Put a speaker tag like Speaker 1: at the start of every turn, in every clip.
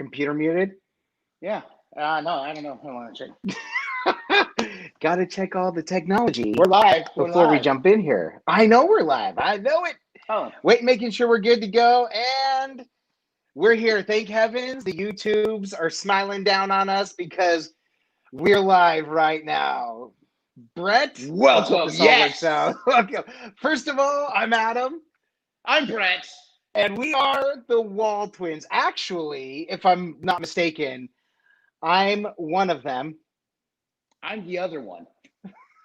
Speaker 1: Computer muted?
Speaker 2: Yeah. No, I don't know. I want to check.
Speaker 1: Got to check all the technology.
Speaker 2: We're live.
Speaker 1: Before we jump in here. I know we're live. I know it.
Speaker 2: Oh.
Speaker 1: Wait, making sure we're good to go. And we're here. Thank heavens. The YouTubes are smiling down on us because we're live right now. Brett.
Speaker 2: Welcome. Yes.
Speaker 1: Welcome. First of all, I'm Adam.
Speaker 2: I'm Brett.
Speaker 1: And we are the Waltwins. Actually, if I'm not mistaken, I'm one of them.
Speaker 2: I'm the other one.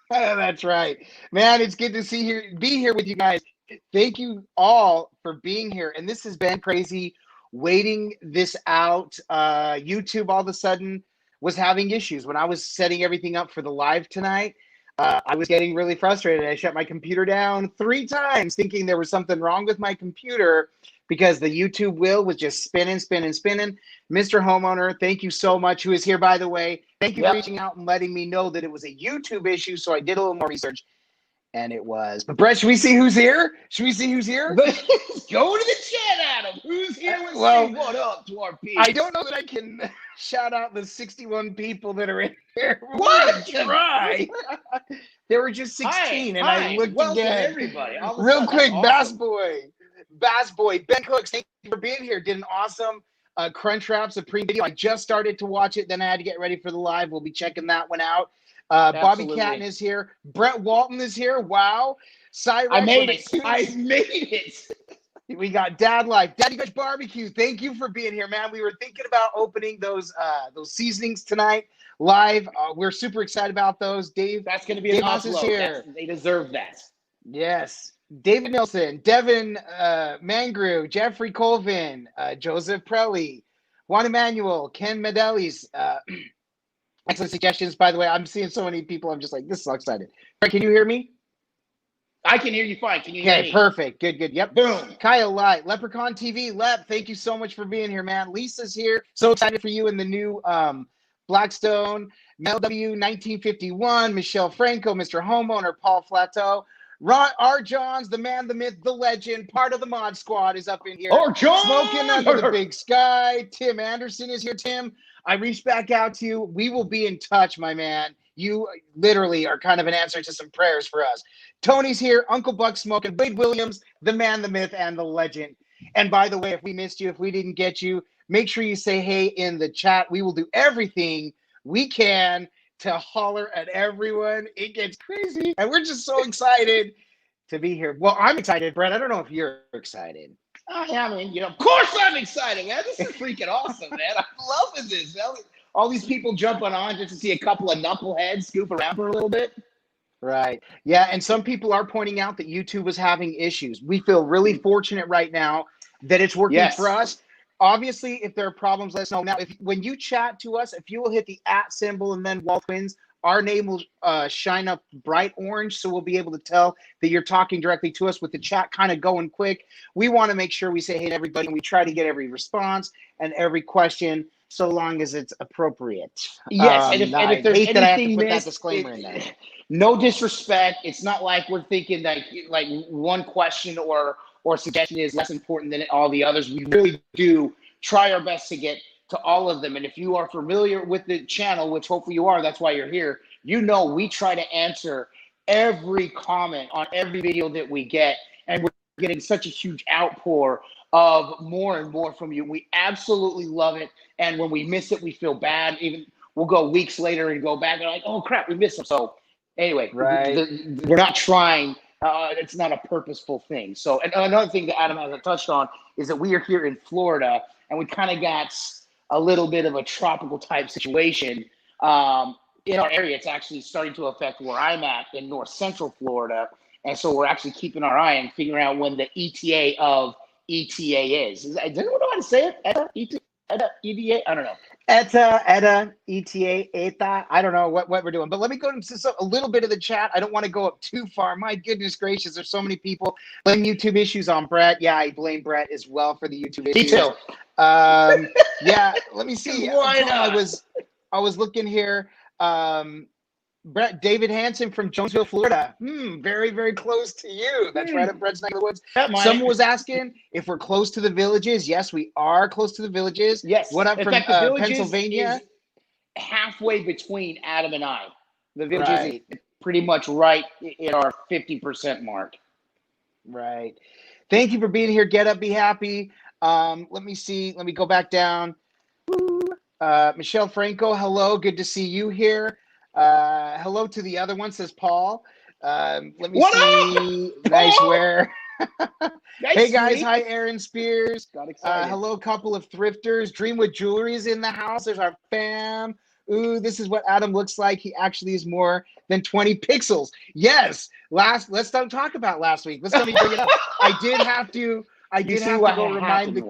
Speaker 1: That's right. Man, it's good to be here with you guys. Thank you all for being here. And this has been crazy waiting this out. YouTube all of a sudden was having issues. When I was setting everything up for the live tonight, I was getting really frustrated. I shut my computer down 3 times thinking there was something wrong with my computer because the YouTube wheel was just spinning. Mr. Homeowner, thank you so much, who is here, by the way. Thank you for reaching out and letting me know that it was a YouTube issue, so I did a little more research, and it was. But, Brett, should we see who's here? Go to
Speaker 2: the chat, Adam. Who's here? Say what up to our people.
Speaker 1: I don't know that I can shout out the 61 people that are in here.
Speaker 2: What?
Speaker 1: Try. There were just 16, and I looked again.
Speaker 2: Everybody.
Speaker 1: Real quick, awesome. Bass Boy, Ben Cooks, thank you for being here. Did an awesome Crunch Wrap Supreme video. I just started to watch it, then I had to get ready for the live. We'll be checking that one out. Bobby Catton is here. Brett Walton is here. Wow. Cyrex,
Speaker 2: I made it.
Speaker 1: We got Dad Life, Daddy Gush Barbecue. Thank you for being here, man. We were thinking about opening those seasonings tonight live. We're super excited about those. Dave,
Speaker 2: that's going to be an awesome here. They deserve that.
Speaker 1: Yes. David Nilsson, Devin Mangrew, Jeffrey Colvin, Joseph Prelli, Juan Emmanuel, Ken Medelis. Excellent suggestions, by the way. I'm seeing so many people. I'm just like, this is so excited. Can you hear me?
Speaker 2: I can hear you fine. Can you hear me?
Speaker 1: Okay, perfect. Good. Yep. Boom. Kyle Light, Leprechaun TV. Lep, thank you so much for being here, man. Lisa's here. So excited for you in the new Blackstone. Mel W. 1951. Michelle Franco, Mr. Homeowner, Paul Flateau. Ron R. Johns, the man, the myth, the legend, part of the Mod Squad is up in here.
Speaker 2: R. John!
Speaker 1: Smoking under the big sky. Tim Anderson is here. Tim, I reached back out to you. We will be in touch, my man. You literally are kind of an answer to some prayers for us. Tony's here. Uncle Buck smoking. Wade Williams, the man, the myth, and the legend. And by the way, if we missed you, if we didn't get you, make sure you say hey in the chat. We will do everything we can to holler at everyone. It gets crazy. And we're just so excited to be here. Well, I'm excited, Brett. I don't know if you're excited.
Speaker 2: I mean, of course I'm excited, man. This is freaking awesome, man. I'm loving this. All these people jumping on just to see a couple of knuckleheads scoop around for a little bit.
Speaker 1: Right. Yeah, and some people are pointing out that YouTube was having issues. We feel really fortunate right now that it's working for us. Obviously, if there are problems, let us know. Now, when you chat to us, if you will hit the @ symbol and then Waltwins, our name will shine up bright orange, so we'll be able to tell that you're talking directly to us with the chat kind of going quick. We want to make sure we say hey to everybody, and we try to get every response and every question so long as it's appropriate.
Speaker 2: Yes, and if there's anything
Speaker 1: that I have to put that disclaimer in there.
Speaker 2: No disrespect. It's not like we're thinking like one question or suggestion is less important than all the others. We really do try our best to get to all of them. And if you are familiar with the channel, which hopefully you are, that's why you're here, we try to answer every comment on every video that we get. And we're getting such a huge outpour of more and more from you. We absolutely love it. And when we miss it, we feel bad. Even we'll go weeks later and go back and like, oh crap, we missed them. So anyway, we're not trying. It's not a purposeful thing. So and another thing that Adam hasn't touched on is that we are here in Florida, and we kind of got a little bit of a tropical type situation in our area. It's actually starting to affect where I'm at in north central Florida, and so we're actually keeping our eye and figuring out when the ETA of ETA is. Does anyone know how to say it? ETA? ETA? I don't know.
Speaker 1: ETA, ETA. I don't know what we're doing, but let me go into a little bit of the chat. I don't want to go up too far. My goodness gracious, there's so many people blame YouTube issues on Brett. Yeah, I blame Brett as well for the YouTube issues.
Speaker 2: Me too.
Speaker 1: Yeah, let me see.
Speaker 2: Why not?
Speaker 1: I was looking here. Brett, David Hansen from Jonesville, Florida. Very, very close to you. That's right up Brett's neck of the woods. Someone was asking if we're close to the villages. Yes, we are close to the villages.
Speaker 2: Yes.
Speaker 1: What up
Speaker 2: in
Speaker 1: from
Speaker 2: fact, the villages
Speaker 1: Pennsylvania?
Speaker 2: Is halfway between Adam and I. The villages
Speaker 1: Right.
Speaker 2: is pretty much right in our 50% mark.
Speaker 1: Right. Thank you for being here. Get up, be happy. Let me see. Let me go back down. Michelle Franco, hello. Good to see you here. Hello to the other one, says Paul. Let me see. Nice wear. Hey guys, hi Aaron Spears.
Speaker 2: Got excited.
Speaker 1: Hello, couple of thrifters. Dreamwood Jewelry is in the house. There's our fam. Ooh, this is what Adam looks like. He actually is more than 20 pixels. Yes. Let's don't talk about last week. Let's let me bring it up. I did have to go remind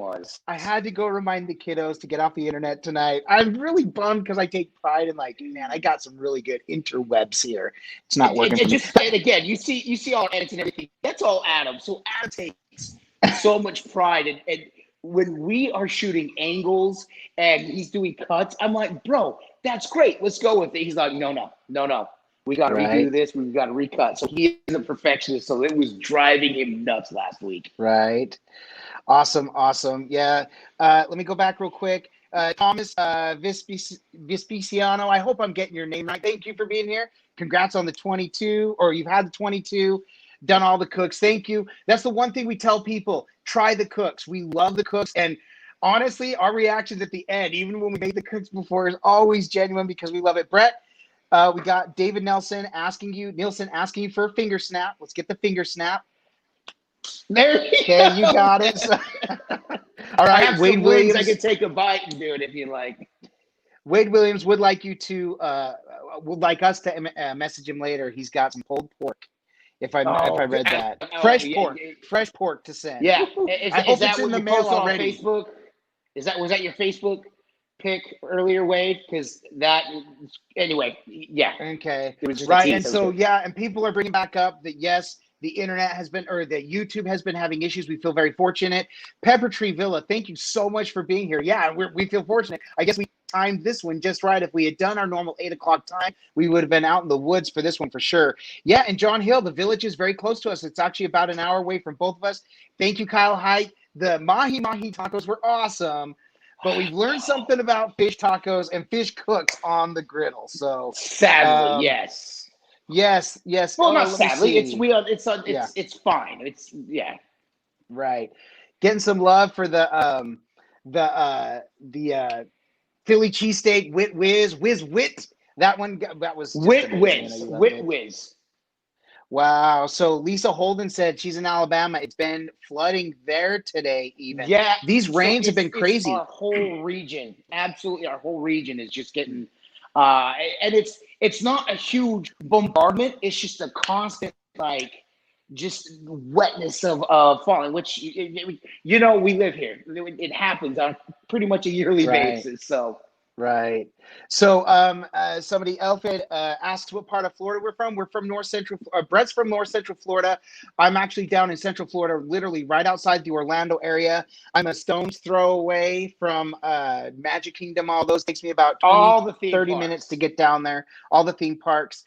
Speaker 1: I had to go remind the kiddos to get off the internet tonight. I'm really bummed because I take pride in man, I got some really good interwebs here. It's not working.
Speaker 2: And again, you see all edits and everything. That's all Adam. So Adam takes so much pride and when we are shooting angles and he's doing cuts, I'm like, bro, that's great. Let's go with it. He's like, no. We got to redo this. We've got to recut. So he is a perfectionist. So it was driving him nuts last week.
Speaker 1: Right. Awesome. Yeah. Let me go back real quick. Thomas Vespiciano. I hope I'm getting your name right. Thank you for being here. Congrats on the 22, or you've had the 22. Done all the cooks. Thank you. That's the one thing we tell people. Try the cooks. We love the cooks. And honestly, our reactions at the end, even when we made the cooks before, is always genuine because we love it. Brett, we got David Nielsen asking you for a finger snap. Let's get the finger snap.
Speaker 2: There you
Speaker 1: go. You got it. So, all right, Wade Williams.
Speaker 2: I can take a bite and do it if you like.
Speaker 1: Wade Williams would like would like us to message him later. He's got some pulled pork. If I read that, fresh pork to send.
Speaker 2: Yeah,
Speaker 1: I hope it's in the mail already.
Speaker 2: Facebook? Was that your Facebook pick earlier, Wade? Because anyway, yeah.
Speaker 1: Okay, it was right. And so and people are bringing back up that yes, the internet has been, or that YouTube has been having issues. We feel very fortunate. Pepper Tree Villa, thank you so much for being here. Yeah, we feel fortunate. I guess we timed this one just right. If we had done our normal 8 o'clock time, we would have been out in the woods for this one for sure. Yeah, and John Hill, the village is very close to us. It's actually about an hour away from both of us. Thank you, Kyle Height. The mahi tacos were awesome, but we've learned something about fish tacos and fish cooks on the griddle. So
Speaker 2: sadly, yes.
Speaker 1: Yes.
Speaker 2: Well, not sadly. It's fine. It's
Speaker 1: right. Getting some love for the Philly cheesesteak whiz. That one was
Speaker 2: whiz.
Speaker 1: Wow. So Lisa Holden said she's in Alabama. It's been flooding there today even.
Speaker 2: Yeah.
Speaker 1: These rains have been crazy.
Speaker 2: Our whole region. Absolutely. Our whole region is just getting and it's not a huge bombardment. It's just a constant just wetness of falling, which we live here. It happens on pretty much a yearly basis. So
Speaker 1: right. So somebody Elfid asks what part of Florida we're from. We're from North Central. Brett's from North Central Florida. I'm actually down in Central Florida, literally right outside the Orlando area. I'm a stone's throw away from Magic Kingdom. All those takes me about 30 minutes to get down there. All the theme parks.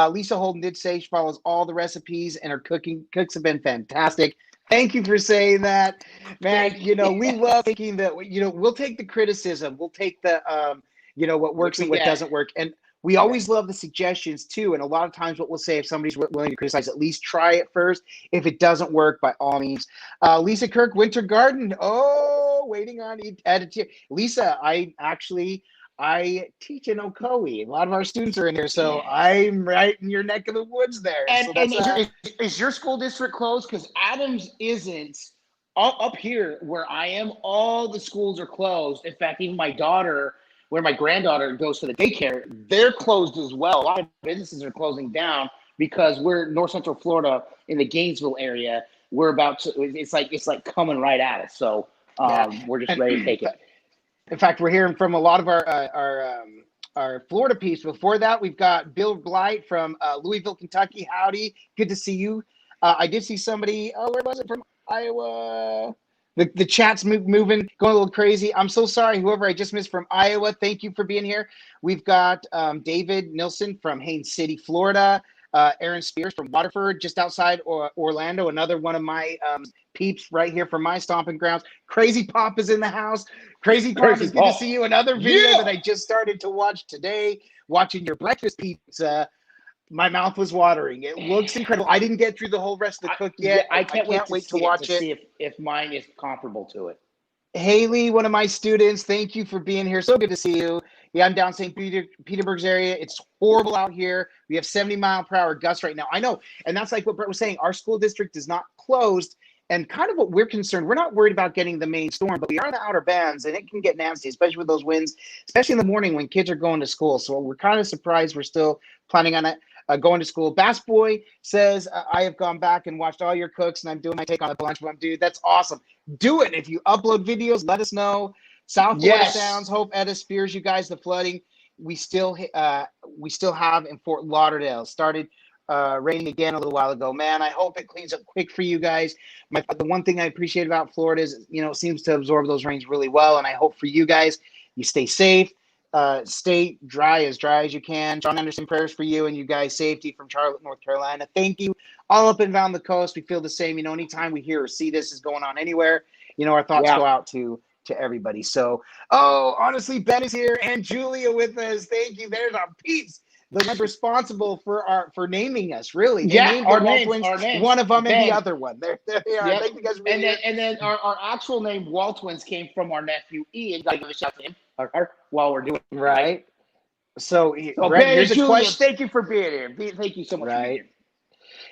Speaker 1: Lisa Holden did say she follows all the recipes, and her cooks have been fantastic. Thank you for saying that, man. We love thinking that, we'll take the criticism. We'll take the, what works and what doesn't work. And we always love the suggestions too. And a lot of times what we'll say, if somebody's willing to criticize, at least try it first. If it doesn't work, by all means. Lisa Kirk, Winter Garden. Oh, waiting on editor. Lisa, I teach in Ocoee. A lot of our students are in here, so I'm right in your neck of the woods there.
Speaker 2: And is your school district closed? Because Adams isn't. Up here where I am, all the schools are closed. In fact, even my daughter, where my granddaughter goes to the daycare, they're closed as well. A lot of businesses are closing down because we're North Central Florida in the Gainesville area. We're about to. It's like coming right at us. So we're just ready to take it.
Speaker 1: In fact, we're hearing from a lot of our Florida peeps. Before that, we've got Bill Blight from Louisville, Kentucky. Howdy, good to see you. I did see somebody. Where was it from? Iowa. The chat's moving, going a little crazy. I'm so sorry, whoever I just missed from Iowa. Thank you for being here. We've got David Nilsson from Haines City, Florida. Aaron Spears from Waterford, just outside Orlando. Another one of my peeps right here from my stomping grounds. Crazy Pop is in the house. Crazy Pop, it's good to see you. Another video that I just started to watch today, watching your breakfast pizza. My mouth was watering. It looks incredible. I didn't get through the whole rest of the cook yet.
Speaker 2: I can't wait to
Speaker 1: watch it.
Speaker 2: See if mine is comparable to it.
Speaker 1: Haley, one of my students, thank you for being here. So good to see you. Yeah, I'm down St. Peterburg's area. It's horrible out here. We have 70-mile-per-hour gusts right now. I know, and that's like what Brett was saying. Our school district is not closed, and kind of what we're concerned, we're not worried about getting the main storm, but we are in the outer bands, and it can get nasty, especially with those winds, especially in the morning when kids are going to school. So we're kind of surprised we're still planning on it. Going to school. Bass Boy says, I have gone back and watched all your cooks, and I'm doing my take on the lunch. Dude, that's awesome. Do it. If you upload videos, let us know. South Florida Sounds, Hope Etta Spears, you guys, the flooding we still have in Fort Lauderdale. Started raining again a little while ago. Man, I hope it cleans up quick for you guys. The one thing I appreciate about Florida is, it seems to absorb those rains really well, and I hope for you guys, you stay safe. Stay dry as you can. John Anderson, prayers for you and you guys. Safety from Charlotte, North Carolina. Thank you. All up and down the coast, we feel the same. Anytime we hear or see this is going on anywhere, our thoughts go out to everybody. So, honestly, Ben is here and Julia with us. Thank you. There's our peeps. The ones responsible for naming us, really. They named
Speaker 2: our
Speaker 1: Waltwins,
Speaker 2: names.
Speaker 1: One of them and the other one. There they are.
Speaker 2: Yep.
Speaker 1: Thank you guys for
Speaker 2: being here. And then our actual name, Waltwins, came from our nephew Ian. Gotta give a shout to him while we're doing it.
Speaker 1: Right. So
Speaker 2: Ben, here's a question. Thank you for being here. Thank you so much for being here.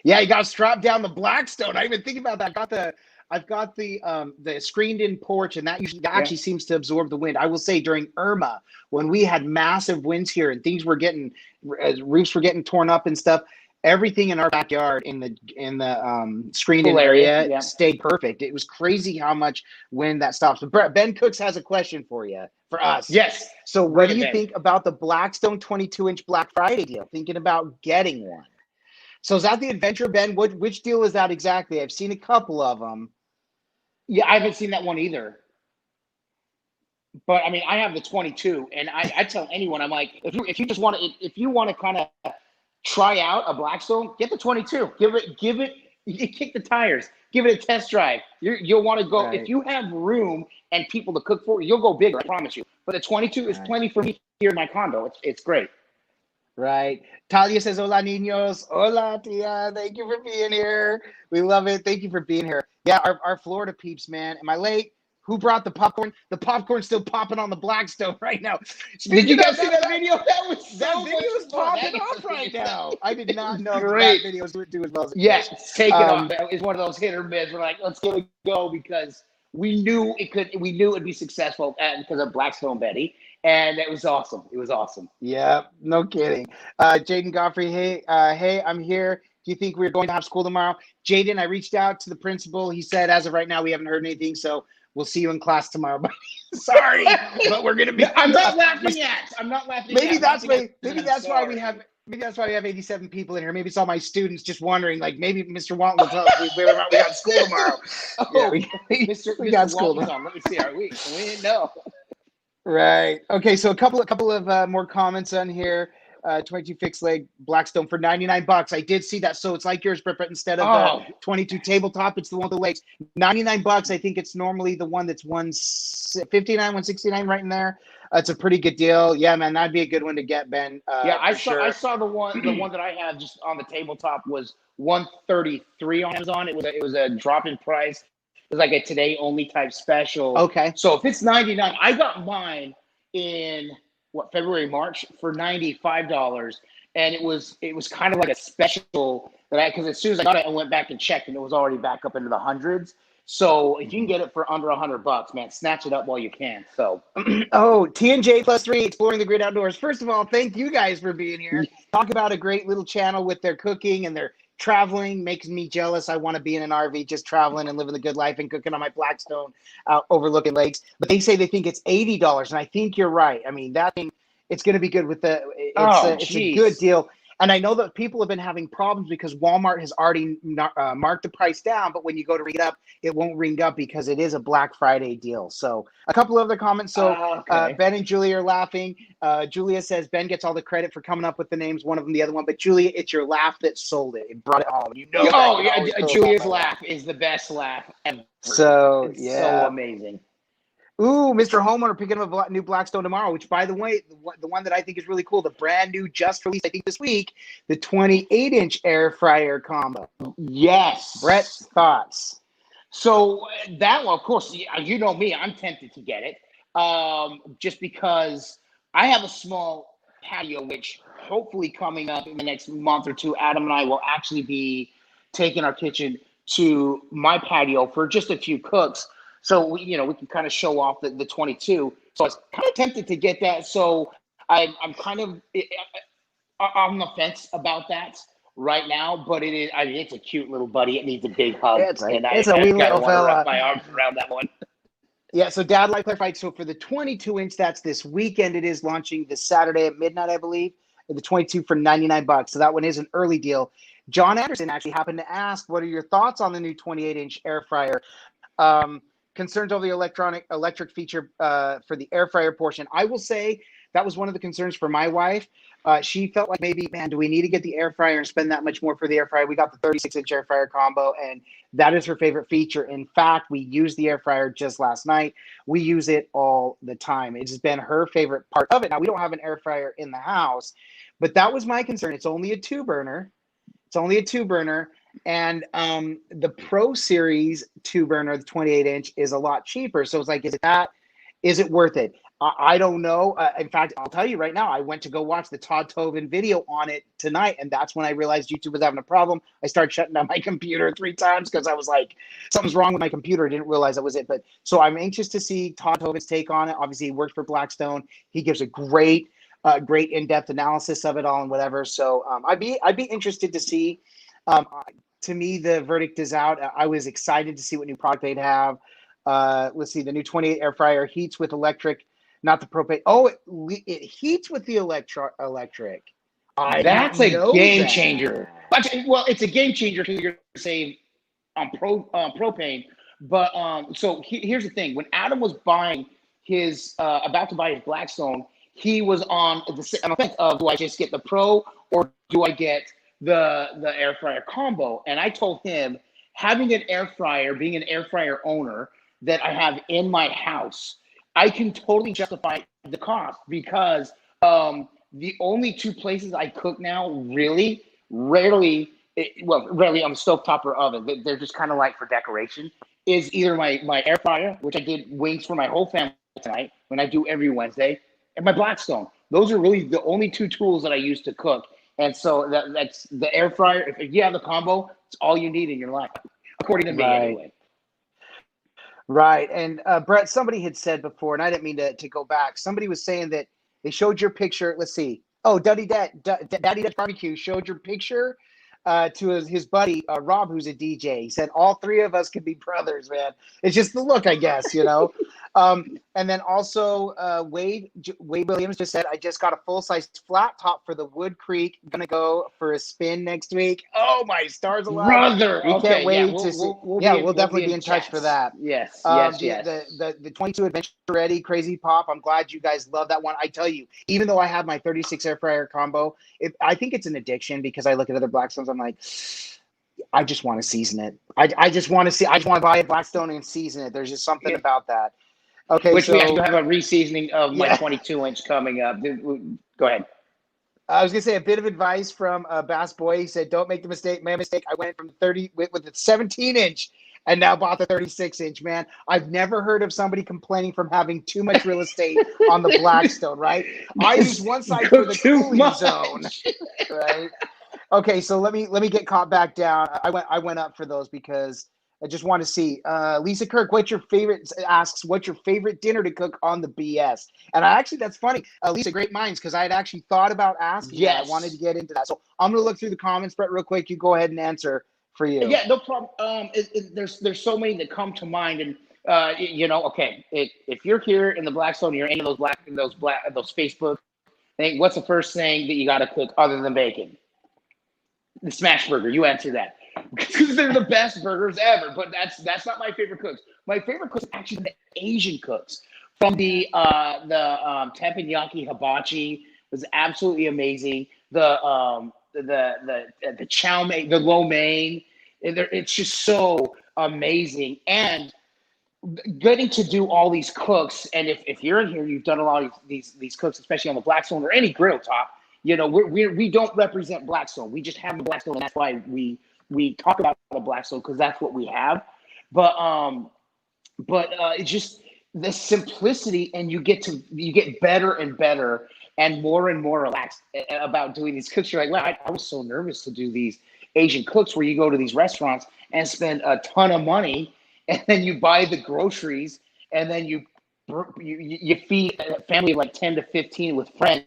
Speaker 1: Yeah, you got to strap down the Blackstone. I didn't even think about that. I've got the screened-in porch, and that actually seems to absorb the wind. I will say during Irma, when we had massive winds here and things were roofs were getting torn up and stuff, everything in our backyard in the screened-in area stayed perfect. It was crazy how much wind that stops. But Ben Cooks has a question for us.
Speaker 2: Yes.
Speaker 1: So what do you think about the Blackstone 22-inch Black Friday deal? Thinking about getting one. So is that the adventure, Ben? Which deal is that exactly? I've seen a couple of them.
Speaker 2: Yeah, I haven't seen that one either. But I mean, I have the 22, and I tell anyone, I'm like, if you want to kind of try out a Blackstone, get the 22. Give it. You kick the tires. Give it a test drive. You'll want to go if you have room and people to cook for. You'll go bigger. I promise you. But the 22 is plenty for me here in my condo. It's great.
Speaker 1: Right. Talia says, hola, niños. Hola, tia. Thank you for being here. We love it. Thank you for being here. Yeah, our Florida peeps, man. Am I late? Who brought the popcorn? The popcorn's still popping on the Blackstone right now.
Speaker 2: Did you guys see that video?
Speaker 1: That video is popping off right now. I did not know that video was doing as well as it
Speaker 2: Yes, take it off. It's one of those hit or miss. We're like, let's give it a go because we knew it'd be successful because of Blackstone Betty. And it was awesome. It was awesome.
Speaker 1: Yeah, no kidding. Jaden Godfrey, hey, I'm here. Do you think we're going to have school tomorrow? Jaden, I reached out to the principal. He said, as of right now, we haven't heard anything. So we'll see you in class tomorrow. Sorry, but we're going to be.
Speaker 2: I'm not laughing at.
Speaker 1: Maybe that's why we have 87 people in here. Maybe it's all my students just wondering, like, maybe Mr. Walton will tell us we got school tomorrow.
Speaker 2: We got school tomorrow. Let me see. Are we didn't know.
Speaker 1: Right. Okay. So a couple of more comments on here. 22 fixed leg Blackstone for $99. I did see that. So it's like yours, but instead of the 22 tabletop, it's the one with the legs. $99. I think it's normally the one that's $159, $169 right in there. It's a pretty good deal. Yeah, man, that'd be a good one to get, Ben.
Speaker 2: I saw the one that I have just on the tabletop was $133 on Amazon. It was a drop in price. It was like a today only type special.
Speaker 1: Okay.
Speaker 2: So if it's $99, I got mine in February, March for $95. And it was kind of like a special because as soon as I got it, I went back and checked and it was already back up into the hundreds. So if you can get it for under $100, man, snatch it up while you can. So
Speaker 1: TNJ +3 exploring the great outdoors. First of all, thank you guys for being here. Talk about a great little channel with their cooking and their traveling. Makes me jealous. I want to be in an RV just traveling and living the good life and cooking on my Blackstone out overlooking lakes. But they say they think it's $80, and I think you're right. I mean, that thing, it's going to be good with it's a good deal. And I know that people have been having problems because Walmart has already marked the price down, but when you go to ring it up, it won't ring up because it is a Black Friday deal. So a couple of other comments. So
Speaker 2: Okay.
Speaker 1: Ben and Julia are laughing. Julia says Ben gets all the credit for coming up with the names, one of them, the other one. But Julia, it's your laugh that sold it. It brought it home. You know.
Speaker 2: Oh, yeah. Julia's laugh is the best laugh ever.
Speaker 1: So,
Speaker 2: it's
Speaker 1: yeah.
Speaker 2: so amazing.
Speaker 1: Ooh, Mr. Homeowner picking up a new Blackstone tomorrow, which, by the way, the one that I think is really cool, the brand new, just released, I think this week, the 28-inch air fryer combo.
Speaker 2: Yes.
Speaker 1: Brett, thoughts?
Speaker 2: So that one, of course, you know me, I'm tempted to get it, just because I have a small patio, which hopefully coming up in the next month or two, Adam and I will actually be taking our kitchen to my patio for just a few cooks. So we can kind of show off the 22. So I was kind of tempted to get that. So I'm kind of on the fence about that right now. But it is. I mean, it's a cute little buddy. It needs a big hug.
Speaker 1: It's a wee little fella.
Speaker 2: Wrap my arms around that one.
Speaker 1: Yeah. So Dad, like clarified. So for the 22-inch, that's this weekend. It is launching this Saturday at midnight, I believe. And the 22 for $99. So that one is an early deal. John Anderson actually happened to ask, "What are your thoughts on the new 28-inch air fryer?" Concerns over the electric feature for the air fryer portion. I will say that was one of the concerns for my wife. She felt like maybe, man, do we need to get the air fryer and spend that much more for the air fryer? We got the 36-inch air fryer combo, and that is her favorite feature. In fact, we used the air fryer just last night. We use it all the time. It's been her favorite part of it. Now, we don't have an air fryer in the house, but that was my concern. It's only a two-burner. And the Pro Series 2-burner, the 28-inch, is a lot cheaper. So it's like, is it worth it? I don't know. In fact, I'll tell you right now, I went to go watch the Todd Tovin video on it tonight, and that's when I realized YouTube was having a problem. I started shutting down my computer 3 times because I was like, something's wrong with my computer. I didn't realize that was it. But so I'm anxious to see Todd Tovin's take on it. Obviously, he works for Blackstone. He gives a great in-depth analysis of it all and whatever. So I'd be interested to see. To me, the verdict is out. I was excited to see what new product they'd have. Let's see, the new 28 air fryer heats with electric, not the propane. Oh, it heats with the electric.
Speaker 2: That's a game changer. Well, it's a game changer because you're going to save on propane. But so here's the thing: when Adam was buying his about to buy his Blackstone, he was on the fence of, do I just get the Pro or do I get the air fryer combo? And I told him, having an air fryer, being an air fryer owner that I have in my house, I can totally justify the cost because the only 2 places I cook now rarely on the stovetop or oven, they're just kind of like for decoration, is either my air fryer, which I did wings for my whole family tonight when I do every Wednesday, and my Blackstone. Those are really the only 2 tools that I use to cook. And so that's the air fryer. If you have the combo, it's all you need in your life, according to me anyway.
Speaker 1: Right. And Brett, somebody had said before, and I didn't mean to go back. Somebody was saying that they showed your picture. Let's see. Oh, Daddy Dutch Barbecue showed your picture to his buddy, Rob, who's a DJ. He said, all 3 of us could be brothers, man. It's just the look, I guess, And then also Wade Williams just said, I just got a full-size flat top for the Wood Creek. Going to go for a spin next week. Oh, my stars alive.
Speaker 2: Brother.
Speaker 1: We can't wait
Speaker 2: to
Speaker 1: see. We'll definitely be in touch for that.
Speaker 2: Yes, yes.
Speaker 1: The 22 Adventure Ready Crazy Pop. I'm glad you guys love that one. I tell you, even though I have my 36 air fryer combo, I think it's an addiction because I look at other Blackstones. I'm like, I just want to season it. I just want to buy a Blackstone and season it. There's just something about that. Okay,
Speaker 2: we actually have a reseasoning of my 22-inch coming up. Go ahead.
Speaker 1: I was gonna say a bit of advice from Bass Boy. He said, "Don't make the mistake." My mistake. I went from 30 with the 17-inch and now bought the 36-inch. Man, I've never heard of somebody complaining from having too much real estate on the Blackstone. Right? I use one side for the cooling zone. Right? Okay, so let me get caught back down. I went up for those because I just want to see. Lisa Kirk, what's your favorite dinner to cook on the BS? And that's funny. Lisa, great minds, because I had actually thought about asking.
Speaker 2: Yes.
Speaker 1: I wanted to get into that. So I'm going to look through the comments, Brett, real quick. You go ahead and answer for you.
Speaker 2: Yeah, no problem. There's so many that come to mind. And, okay, if you're here in the Blackstone, you're into those Facebook things, what's the first thing that you got to cook other than bacon? The smash burger. You answer that. Because they're the best burgers ever. But that's not my favorite cooks. My favorite cooks are actually the Asian cooks. From the teppanyaki hibachi was absolutely amazing. The chow mein, the lo mein, it's just so amazing. And getting to do all these cooks, and if you're in here, you've done a lot of these cooks, especially on the Blackstone or any griddle top. You know, we don't represent Blackstone. We just have the Blackstone, and that's why we talk about the Blackstone, because that's what we have. But it's just the simplicity, and you get better and better and more relaxed about doing these cooks. You're like, wow, I was so nervous to do these Asian cooks, where you go to these restaurants and spend a ton of money, and then you buy the groceries, and then you feed a family of like 10 to 15 with friends.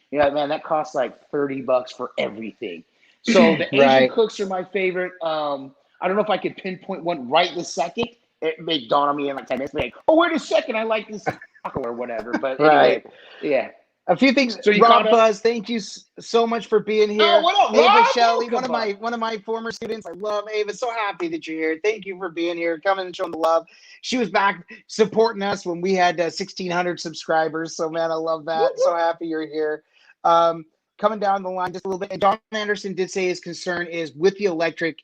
Speaker 2: You're like, man, that costs like $30 for everything. So the Asian cooks are my favorite. I don't know if I could pinpoint one right this second. It may dawn on me in like 10 minutes. Like, oh, wait a second, I like this taco or whatever. But anyway, yeah.
Speaker 1: A few things.
Speaker 2: So
Speaker 1: Rob Buzz, thank you so much for being here.
Speaker 2: Oh, what up,
Speaker 1: Ava
Speaker 2: Rob?
Speaker 1: Shelley, one of my former students. I love Ava. So happy that you're here. Thank you for being here, coming and showing the love. She was back supporting us when we had 1,600 subscribers. So man, I love that. So happy you're here. Coming down the line just a little bit. And Don Anderson did say his concern is with the electric,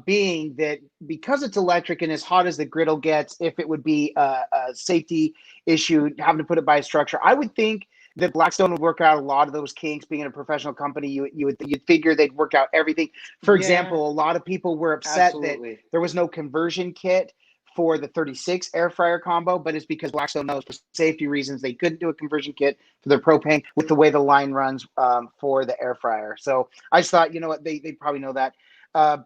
Speaker 1: being that because it's electric and as hot as the griddle gets, if it would be a safety issue, having to put it by a structure. I would think that Blackstone would work out a lot of those kinks. Being a professional company, you'd figure they'd work out everything. For example, a lot of people were upset that there was no conversion kit for the 36 air fryer combo, but it's because Blackstone knows for safety reasons they couldn't do a conversion kit for their propane with the way the line runs for the air fryer. So I just thought, you know what, they probably know that.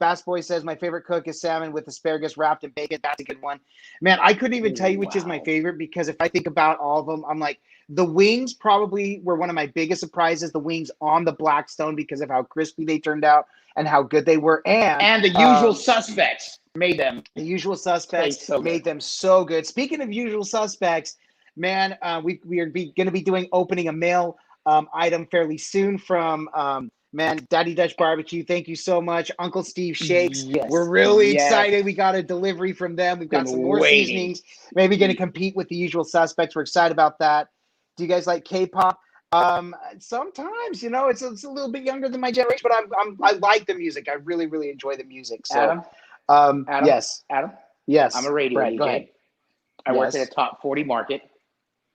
Speaker 1: Bass Boy says, my favorite cook is salmon with asparagus wrapped in bacon. That's a good one. Man, I couldn't even tell you which is my favorite, because if I think about all of them, I'm like, the wings probably were one of my biggest surprises, the wings on the Blackstone, because of how crispy they turned out and how good they were.
Speaker 2: And the usual suspects made them.
Speaker 1: The usual suspects made them so good. Speaking of usual suspects, man, we are going to be doing opening a mail item fairly soon from man, Daddy Dutch Barbecue. Thank you so much. Uncle Steve Shakes.
Speaker 2: Yes.
Speaker 1: We're really excited. We got a delivery from them. We've got some more seasonings. Maybe going to compete with the usual suspects. We're excited about that. Do you guys like K-pop? Sometimes, you know, it's a little bit younger than my generation, but I like the music. I really, really enjoy the music. So,
Speaker 2: Adam?
Speaker 1: Yes.
Speaker 2: Adam?
Speaker 1: Yes.
Speaker 2: I'm a radio DJ.
Speaker 1: Go ahead.
Speaker 2: I work at a top 40 market.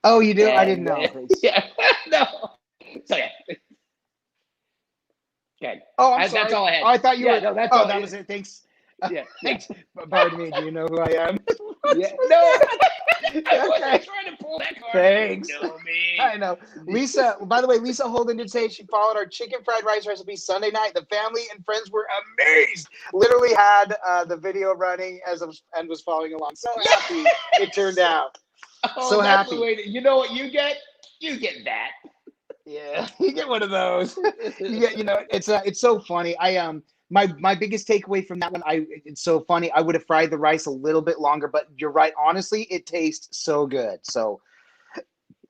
Speaker 1: Oh, you do? I didn't know.
Speaker 2: Yeah. No. So, yeah. Okay.
Speaker 1: Oh, I'm sorry.
Speaker 2: That's all I had.
Speaker 1: Oh, I thought you were.
Speaker 2: No, that's
Speaker 1: all.
Speaker 2: all.
Speaker 1: That was it. Thanks.
Speaker 2: Yeah.
Speaker 1: Thanks. Pardon me. Do you know who I am?
Speaker 2: Yeah. No. I wasn't
Speaker 1: Okay.
Speaker 2: trying to pull that card.
Speaker 1: Thanks.
Speaker 2: You know me.
Speaker 1: I know. Lisa, by the way, Lisa Holden did say she followed our chicken fried rice recipe Sunday night. The family and friends were amazed. Literally had the video running and was following along. So happy it turned out.
Speaker 2: Oh,
Speaker 1: so
Speaker 2: that's
Speaker 1: happy.
Speaker 2: The way you know what you get? You get that.
Speaker 1: Yeah, you get one of those. You get, you know, it's so funny. My biggest takeaway from that one, it's so funny. I would have fried the rice a little bit longer, but you're right. Honestly, it tastes so good. So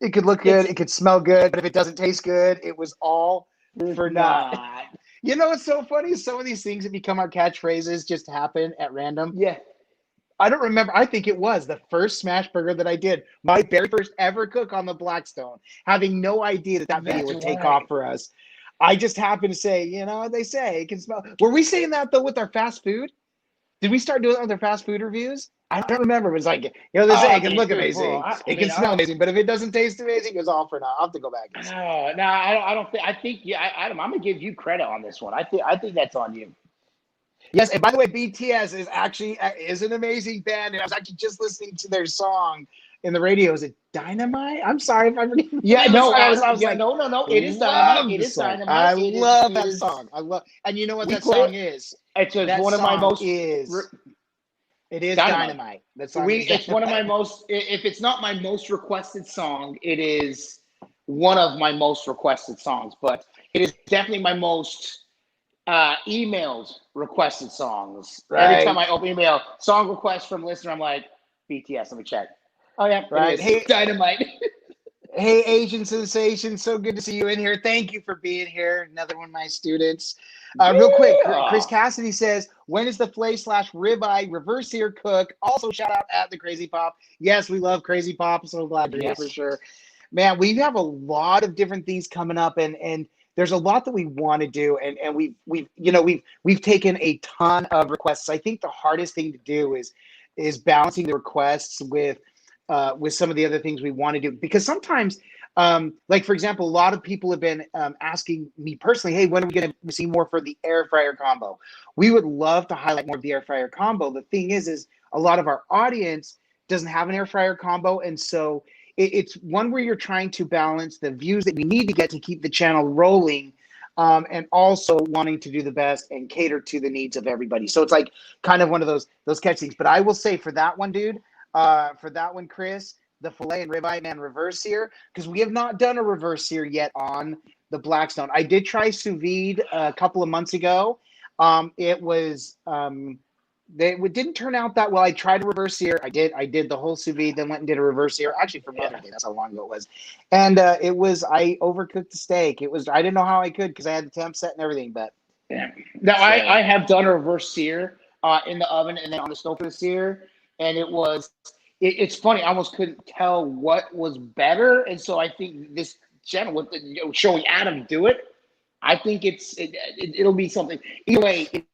Speaker 1: it could look good, it could smell good, but if it doesn't taste good, it was all for naught. You know what's so funny? Some of these things that become our catchphrases just happen at random.
Speaker 2: Yeah.
Speaker 1: I don't remember. I think it was the first smash burger that I did. My very first ever cook on the Blackstone, having no idea that video would take off for us. I just happened to say, you know, they say it can smell. Were we saying that though with our fast food? Did we start doing that with our fast food reviews? I don't remember. It was like, you know, they say it can look amazing, it can smell amazing, but if it doesn't taste amazing, it's all for now. I'll have to go back.
Speaker 2: No, I don't think. I think, yeah, Adam, I'm gonna give you credit on this one. I think that's on you.
Speaker 1: Yes, and by the way, BTS is an amazing band, and I was actually just listening to their song in the radio. Is it Dynamite? I'm sorry if I'm forgetting.
Speaker 2: Yeah, no,
Speaker 1: I was like,
Speaker 2: no. It is Dynamite. It is Dynamite.
Speaker 1: I love that song. And you know what that song is?
Speaker 2: It's one of my most.
Speaker 1: It is Dynamite. That song.
Speaker 2: It's one of my most. If it's not my most requested song, it is one of my most requested songs. But it is definitely my most emailed requested songs. Right. Every time I open email, song request from listener, I'm like, BTS, let me check. Oh yeah,
Speaker 1: right.
Speaker 2: Hey, Dynamite.
Speaker 1: Hey, Asian Sensation, so good to see you in here. Thank you for being here. Another one of my students. Real quick, Chris
Speaker 2: Yeah.
Speaker 1: Cassidy says, when is the filet/ribeye reverse sear cook? Also, shout out at the Crazy Pop. Yes, we love Crazy Pop. So glad you're here for sure. Man, we have a lot of different things coming up, and there's a lot that we want to do, and we've taken a ton of requests. I think the hardest thing to do is balancing the requests with some of the other things we want to do, because sometimes like for example, a lot of people have been asking me personally, hey, when are we going to see more for the air fryer combo? We would love to highlight more of the air fryer combo. The thing is a lot of our audience doesn't have an air fryer combo, and so it's one where you're trying to balance the views that we need to get to keep the channel rolling, and also wanting to do the best and cater to the needs of everybody. So it's like kind of one of those catch things. But I will say for that one, dude, for that one, Chris, the filet and ribeye, man, reverse sear, because we have not done a reverse sear yet on the Blackstone. I did try sous vide a couple of months ago. It was it didn't turn out that well. I tried a reverse sear. I did the whole sous vide, then went and did a reverse sear. Actually, for Mother's Day, that's how long ago it was. And I overcooked the steak. I didn't know how I could because I had the temp set and everything. But
Speaker 2: now I have done a reverse sear in the oven and then on the stove for the sear, and it's funny. I almost couldn't tell what was better, and so I think this channel with showing Adam do it, I think it'll be something. Either way, it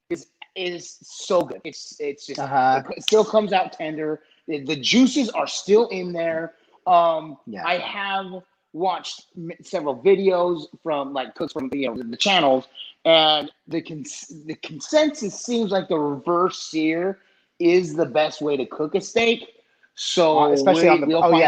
Speaker 2: is so good. It's just it still comes out tender. The juices are still in there. I have watched several videos from like cooks from the channels, and the consensus seems like the reverse sear is the best way to cook a steak. So
Speaker 1: especially on the
Speaker 2: we'll find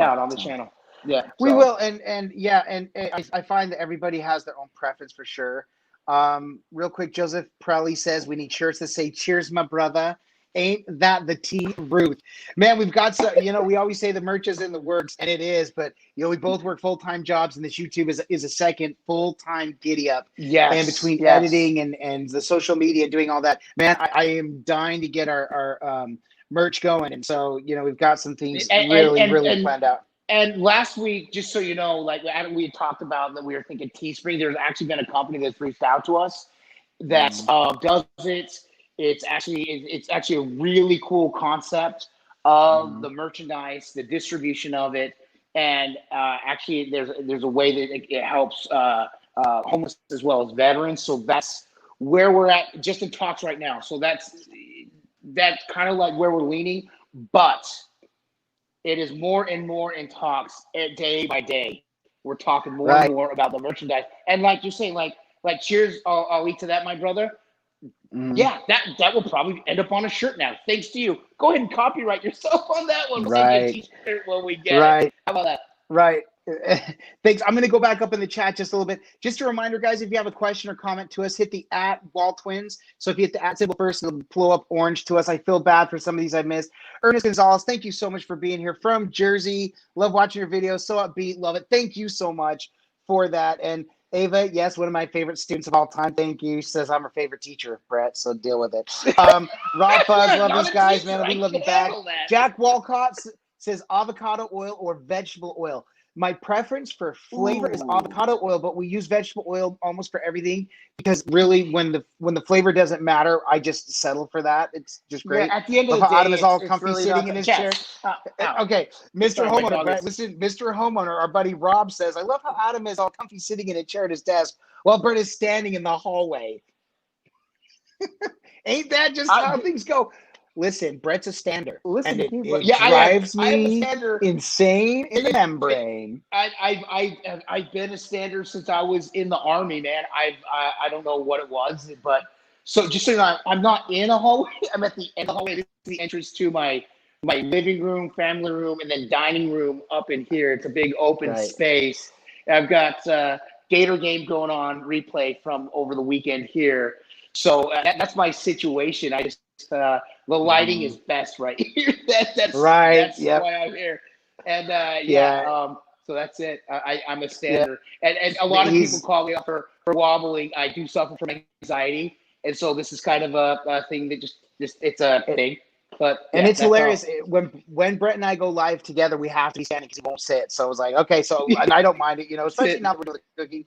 Speaker 2: out on the channel. Yeah,
Speaker 1: we will, and I find that everybody has their own preference for sure. Real quick, Joseph Prelly says we need shirts that say "Cheers, my brother." Ain't that the T, Ruth? Man, we've got some. We always say the merch is in the works, and it is. But we both work full-time jobs, and this YouTube is a second full-time giddy up.
Speaker 2: Yes.
Speaker 1: And between editing and the social media, doing all that, man, I am dying to get our merch going, and so we've got some things really planned out.
Speaker 2: And last week, just so you know, like we had talked about that we were thinking Teespring. There's actually been a company that's reached out to us that does it. It's actually a really cool concept of the merchandise, the distribution of it, and actually there's a way that it helps homeless as well as veterans. So that's where we're at, just in talks right now. So that's kind of like where we're leaning, but it is more and more in talks day by day. We're talking more and more about the merchandise, and like you're saying, like cheers, I'll eat to that, my brother. Yeah, that will probably end up on a shirt now. Thanks to you. Go ahead and copyright yourself on that one. We'll send you a t-shirt when we get it. How about that?
Speaker 1: Right. Thanks. I'm going to go back up in the chat just a little bit. Just a reminder, guys, if you have a question or comment to us, hit the @Waltwins. So if you hit the @ symbol first, it'll blow up orange to us. I feel bad for some of these I missed. Ernest Gonzalez, thank you so much for being here from Jersey. Love watching your videos. So upbeat. Love it. Thank you so much for that. And Ava, yes, one of my favorite students of all time. Thank you. She says I'm her favorite teacher, Brett, so deal with it. Raw Fuzz, love these guys, man. We love you back. Jack Walcott says avocado oil or vegetable oil. My preference for flavor is avocado oil, but we use vegetable oil almost for everything because really, when the flavor doesn't matter, I just settle for that. It's just great.
Speaker 2: Yeah, at the end of the day,
Speaker 1: Adam is all comfy
Speaker 2: really
Speaker 1: sitting in his chair. Okay, Mr. Homeowner, Brett, listen, Mr. Homeowner, our buddy Rob says, I love how Adam is all comfy sitting in a chair at his desk while Brett is standing in the hallway. Ain't that just how things go? Listen, Brett's a stander. Listen, and it drives me insane in the membrane.
Speaker 2: I've been a stander since I was in the Army, man. I don't know what it was, but so just so you know, I'm not in a hallway. I'm at the end of the hallway. This is the entrance to my living room, family room, and then dining room up in here. It's a big open space. I've got Gator game going on replay from over the weekend here. So that's my situation. I just the lighting is best right here. That's why I'm here. And so that's it. I'm a stander, and a lot of people call me up for wobbling. I do suffer from anxiety, and so this is kind of a thing that just it's a thing. But
Speaker 1: and
Speaker 2: yeah,
Speaker 1: it's
Speaker 2: that's all.
Speaker 1: hilarious when Brett and I go live together, we have to be standing because he won't sit. So I was like, okay, so and I don't mind it, especially now we're doing the cooking.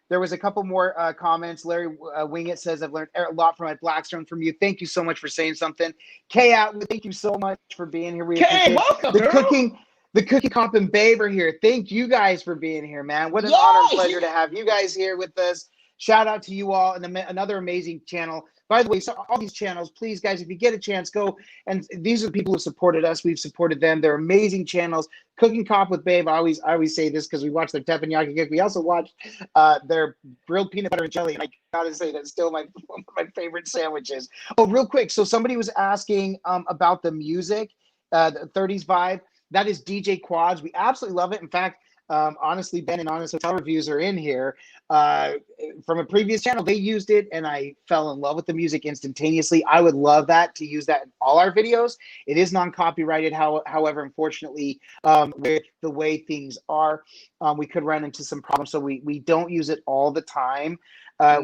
Speaker 1: There was a couple more comments. Larry Wingett says, I've learned a lot from Blackstone from you. Thank you so much for saying something. Kay Atwood, thank you so much for being here. We
Speaker 2: Kay, welcome,
Speaker 1: the
Speaker 2: girl.
Speaker 1: cooking comp and Babe are here. Thank you guys for being here, man. What an honor and pleasure to have you guys here with us. Shout out to you all and another amazing channel. By the way, so all these channels, please, guys, if you get a chance, go. And these are the people who supported us. We've supported them. They're amazing channels. Cooking Cop with Babe. I always say this because we watch their teppanyaki cook. We also watched their grilled peanut butter and jelly. And I gotta say that's still one of my favorite sandwiches. Oh, real quick. So somebody was asking about the music, the 30s vibe. That is DJ Quads. We absolutely love it. In fact, honestly, Ben and Honest Hotel Reviews are in here from a previous channel. They used it and I fell in love with the music instantaneously. I would love to use that in all our videos. It is non-copyrighted. However, unfortunately, with the way things are, we could run into some problems. So we don't use it all the time.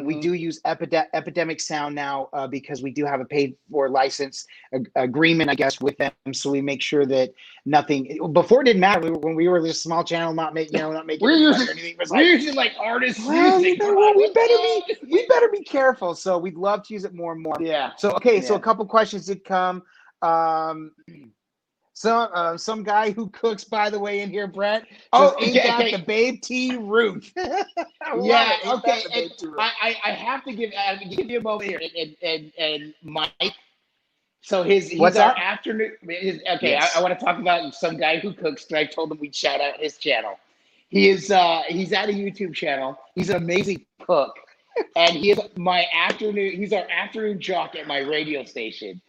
Speaker 1: We do use Epidemic Sound now because we do have a paid for license agreement, I guess, with them. So we make sure that nothing. Before it didn't matter when we were this small channel, not making
Speaker 2: we're using
Speaker 1: anything.
Speaker 2: We're using like artists' music.
Speaker 1: We better be careful. So we'd love to use it more and more.
Speaker 2: Yeah.
Speaker 1: So so a couple questions did come. Some guy who cooks, by the way, in here, Brett.
Speaker 2: Oh,
Speaker 1: ain't that the Babe T Ruth?
Speaker 2: Yeah. Okay. I have to give you a moment here, and Mike. So he's our afternoon. Yes. I want to talk about some guy who cooks. I told him we'd shout out his channel. He's at a YouTube channel. He's an amazing cook, and he's our afternoon jock at my radio station.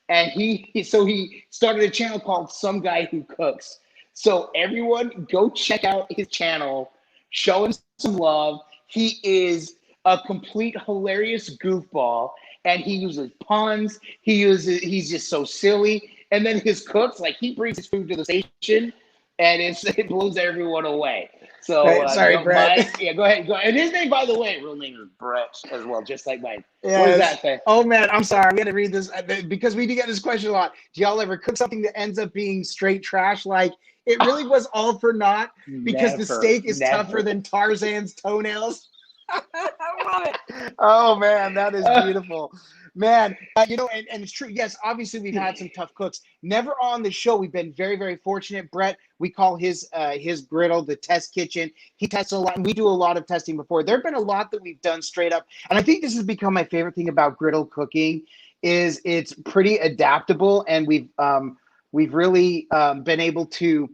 Speaker 2: And he started a channel called Some Guy Who Cooks. So everyone go check out his channel, show him some love. He is a complete hilarious goofball, and he uses puns. He's just so silly. And then his cooks, like he brings his food to the station, and it blows everyone away. So
Speaker 1: sorry, Brett.
Speaker 2: Go ahead. And his name, by the way, real name is Brett as well, just like mine.
Speaker 1: Yes.
Speaker 2: What does that say?
Speaker 1: Oh man, I'm sorry. We had to read this because we do get this question a lot. Do y'all ever cook something that ends up being straight trash? Like it really was all for naught because the steak is tougher than Tarzan's toenails. I love it. Oh man, that is beautiful. Man, and it's true. Yes, obviously we've had some tough cooks. Never on the show. We've been very, very fortunate. Brett, we call his griddle the test kitchen. He tests a lot, and we do a lot of testing before. There have been a lot that we've done straight up, and I think this has become my favorite thing about griddle cooking is it's pretty adaptable, and we've really been able to.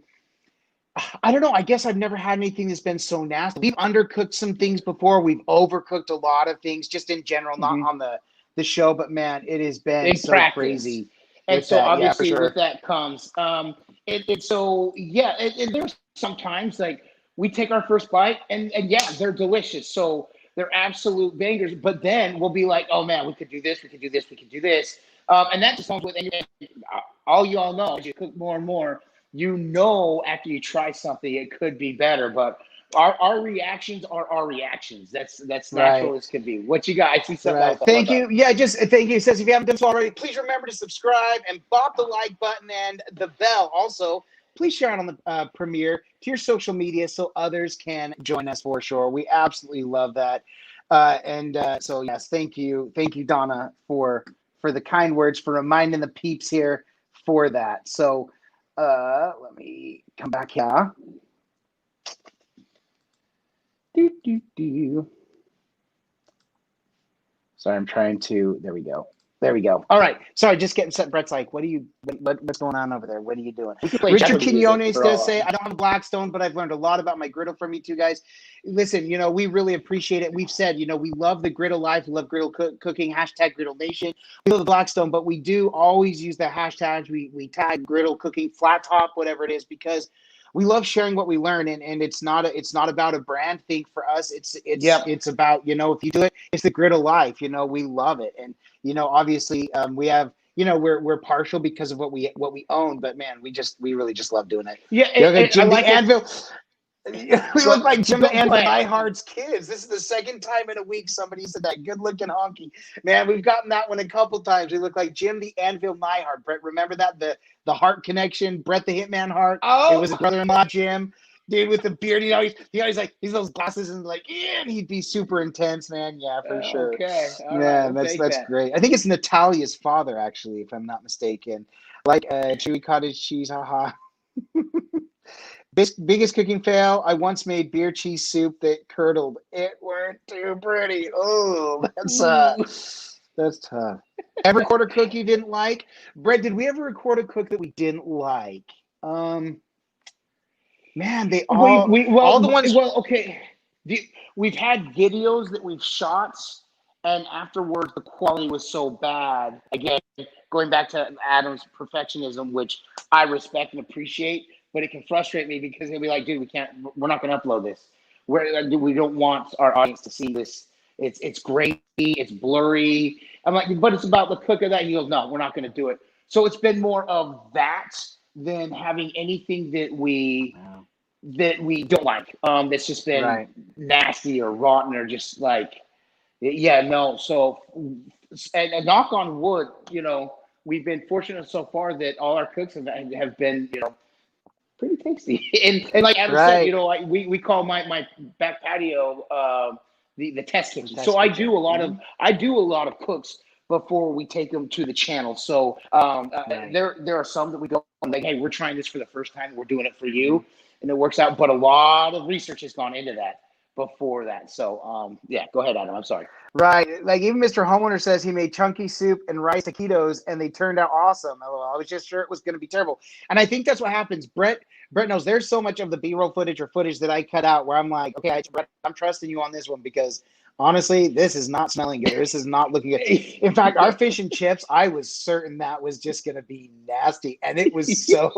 Speaker 1: I don't know. I guess I've never had anything that's been so nasty. We've undercooked some things before. We've overcooked a lot of things, just in general, not on the show. But man, it has been so crazy.
Speaker 2: And so obviously with that comes, and there's sometimes like we take our first bite and yeah, they're delicious. So they're absolute bangers. But then we'll be like, oh man, we could do this, we could do this, we could do this. And that just comes with, and all you all know, as you cook more and more, after you try something, it could be better. But our reactions are our reactions. That's natural as can be. What you got? I see something else.
Speaker 1: Thank you. Yeah, just thank you. It says if you haven't done so already, please remember to subscribe and bop the like button and the bell. Also, please share it on the premiere to your social media so others can join us for sure. We absolutely love that. So yes, thank you, Donna, for the kind words, for reminding the peeps here for that. So let me come back here. Sorry, I'm trying to. There we go. All right. Sorry, just getting set. Brett's like, what's going on over there? What are you doing? Richard Quinones does say, I don't have a Blackstone, but I've learned a lot about my griddle from you two guys. Listen, we really appreciate it. We've said, we love the griddle life. We love griddle cooking, hashtag griddle nation. We love the Blackstone, but we do always use the hashtags. We tag griddle cooking, flat top, whatever it is, because we love sharing what we learn, and it's not about a brand thing for us. It's about, if you do it, it's the griddle life. We love it, and obviously we have we're partial because of what we own, but man, we really just love doing it.
Speaker 2: Yeah,
Speaker 1: I like the anvil. We look like Jim the Anvil
Speaker 2: But-
Speaker 1: Neihardt's kids. This is the second time in a week somebody said that. Good looking honky. Man, we've gotten that one a couple times. We look like Jim the Anvil Neihart. Brett, remember that? The Hart connection, Brett the Hitman Hart.
Speaker 2: Oh.
Speaker 1: It was his brother-in-law, Jim. Dude with the beard, he always like he's those glasses and like, yeah, and he'd be super intense, man. Yeah, for sure.
Speaker 2: Okay. All
Speaker 1: Yeah,
Speaker 2: right, we'll
Speaker 1: that's
Speaker 2: take that.
Speaker 1: great. I think it's Natalia's father, actually, if I'm not mistaken. Like chewy cottage cheese, haha. Biggest cooking fail. I once made beer cheese soup that curdled. It weren't too pretty. Oh, that's tough. Ever record a cook you didn't like? Brett, did we ever record a cook that we didn't like? Man, they all all the ones.
Speaker 2: Well, okay. We've had videos that we've shot, and afterwards the quality was so bad. Again, going back to Adam's perfectionism, which I respect and appreciate, but it can frustrate me because he'll be like, "Dude, we're not going to upload this. We don't want our audience to see this. It's grainy, it's blurry." I'm like, "But it's about the cook of that." He goes, "No, we're not going to do it." So it's been more of that than having anything that we don't like. That's just been nasty or rotten or just like, yeah, no. So, and knock on wood, we've been fortunate so far that all our cooks have been, pretty tasty. And like Adam said, we call my back patio the test kitchen. So I do a lot of cooks before we take them to the channel. So there are some that we go like, hey, we're trying this for the first time. We're doing it for you, and it works out. But a lot of research has gone into that before that. So go ahead, Adam. I'm sorry.
Speaker 1: Right. Like even Mr. Homeowner says he made chunky soup and rice taquitos and they turned out awesome. I was just sure it was going to be terrible. And I think that's what happens. Brett knows there's so much of the B-roll footage or footage that I cut out where I'm like, okay, Brett, I'm trusting you on this one because honestly, this is not smelling good. This is not looking good. In fact, our fish and chips, I was certain that was just going to be nasty. And it was so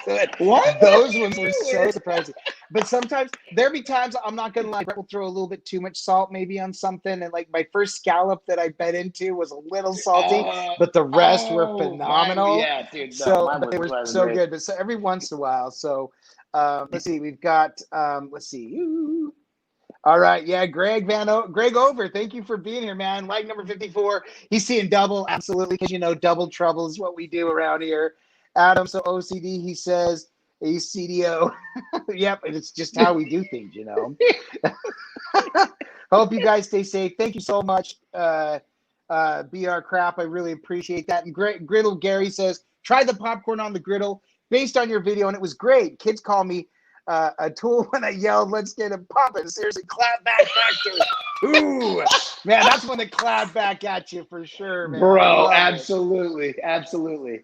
Speaker 1: good.
Speaker 2: What?
Speaker 1: Those ones were so surprising. But sometimes, there'll be times, I'm not going to lie, Brett will throw a little bit too much salt maybe on something. And like my first scallop that I bit into was a little salty, but the rest were phenomenal.
Speaker 2: Dude.
Speaker 1: No, they were so good. But so every once in a while. So let's see, we've got, let's see. All right, yeah, Greg Over. Thank you for being here, man. Like number 54, he's seeing double, absolutely, because double trouble is what we do around here. Adam, so OCD, he says he's CDO. Yep, and it's just how we do things, Hope you guys stay safe. Thank you so much, BR Crap. I really appreciate that. And Griddle Gary says, try the popcorn on the griddle based on your video, and it was great. Kids call me a tool when I yelled, let's get it popping. Seriously, clap back factory. Ooh, man, that's when they clap back at you for sure, man.
Speaker 2: Bro, absolutely. Absolutely.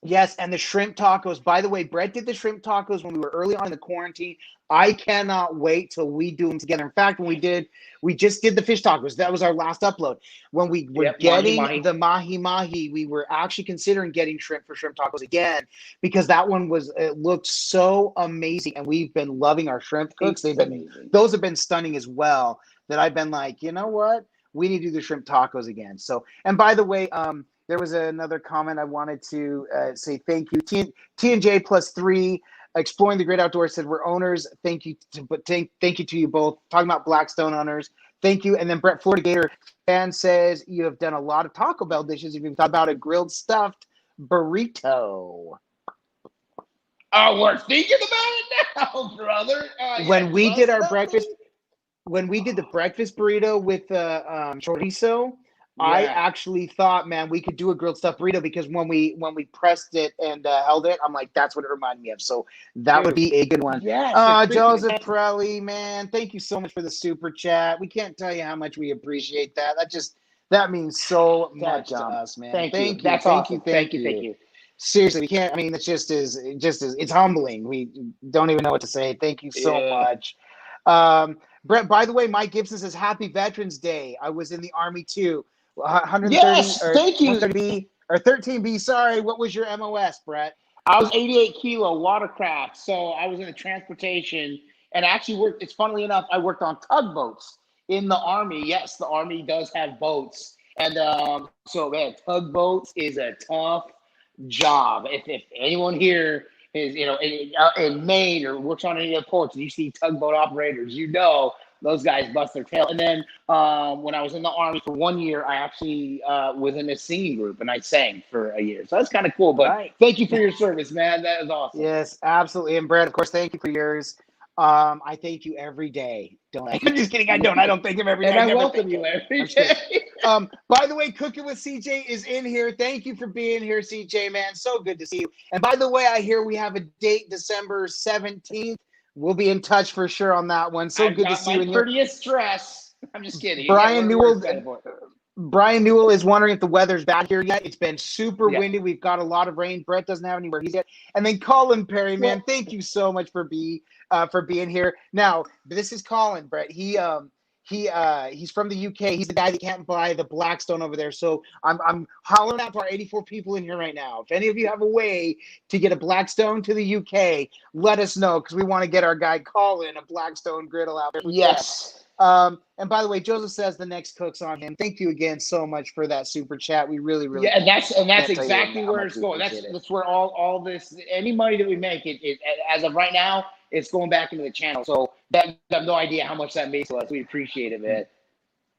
Speaker 1: Yes, and the shrimp tacos. By the way, Brett did the shrimp tacos when we were early on in the quarantine. I cannot wait till we do them together. In fact, we just did the fish tacos. That was our last upload. When we were getting the mahi, we were actually considering getting shrimp for shrimp tacos again because that one it looked so amazing, and we've been loving our shrimp cooks. Those have been stunning as well. That I've been like, you know what? We need to do the shrimp tacos again. So, and by the way, there was another comment I wanted to say thank you. T&J +3, Exploring the Great Outdoors said, we're owners. Thank you to you both. Talking about Blackstone owners. Thank you. And then Brett Florida Gator fan says, you have done a lot of Taco Bell dishes. You've thought about a grilled stuffed burrito.
Speaker 2: Oh, we're thinking about it now, brother.
Speaker 1: When we did our breakfast, when we did the breakfast burrito with chorizo, I actually thought, man, we could do a grilled stuffed burrito because when we pressed it and held it, I'm like, that's what it reminded me of. So that would be a good one.
Speaker 2: Yes,
Speaker 1: Joseph Prelli, man, thank you so much for the super chat. We can't tell you how much we appreciate that. That means so much to us, man.
Speaker 2: Thank you.
Speaker 1: That's awesome. Thank you. Seriously, we can't. I mean, it's just it's humbling. We don't even know what to say. Thank you so much. Brett, by the way, Mike Gibson says, Happy Veterans Day. I was in the Army too. 130
Speaker 2: thank you.
Speaker 1: 130B or 13B. Sorry, what was your MOS, Brett?
Speaker 2: I was 88 kilo watercraft, so I was in the transportation and actually worked. It's funnily enough, I worked on tugboats in the Army. Yes, the Army does have boats, and so man, tugboats is a tough job. If anyone here in Maine or works on any of the ports, and you see tugboat operators, those guys bust their tail. And then when I was in the Army for 1 year, I actually was in a singing group, and I sang for a year. So that's kind of cool. But thank you for your service, man. That is awesome.
Speaker 1: Yes, absolutely. And Brett, of course, thank you for yours. I thank you every day, don't I? I'm just kidding. I don't. I don't thank him every day.
Speaker 2: And I welcome you every day.
Speaker 1: By the way, Cooking with CJ is in here. Thank you for being here, CJ, man. So good to see you. And by the way, I hear we have a date, December 17th. We'll be in touch for sure on that one. So good to see you.
Speaker 2: My prettiest dress. I'm just kidding.
Speaker 1: Brian Newell is wondering if the weather's bad here yet. It's been super windy. We've got a lot of rain. Brett doesn't have anywhere he's at. And then Colin Perry, man, thank you so much for being here. Now, this is Colin, Brett. He's from the UK. He's the guy that can't buy the Blackstone over there. So I'm hollering out to our 84 people in here right now. If any of you have a way to get a Blackstone to the UK, let us know, because we want to get our guy Colin a Blackstone griddle out there.
Speaker 2: Yes.
Speaker 1: And by the way, Joseph says the next cook's on him. Thank you again so much for that super chat. We really
Speaker 2: and that's exactly where it's going. That's where all this, any money that we make, it as of right now, it's going back into the channel. So I have no idea how much that means to us. We appreciate it, man.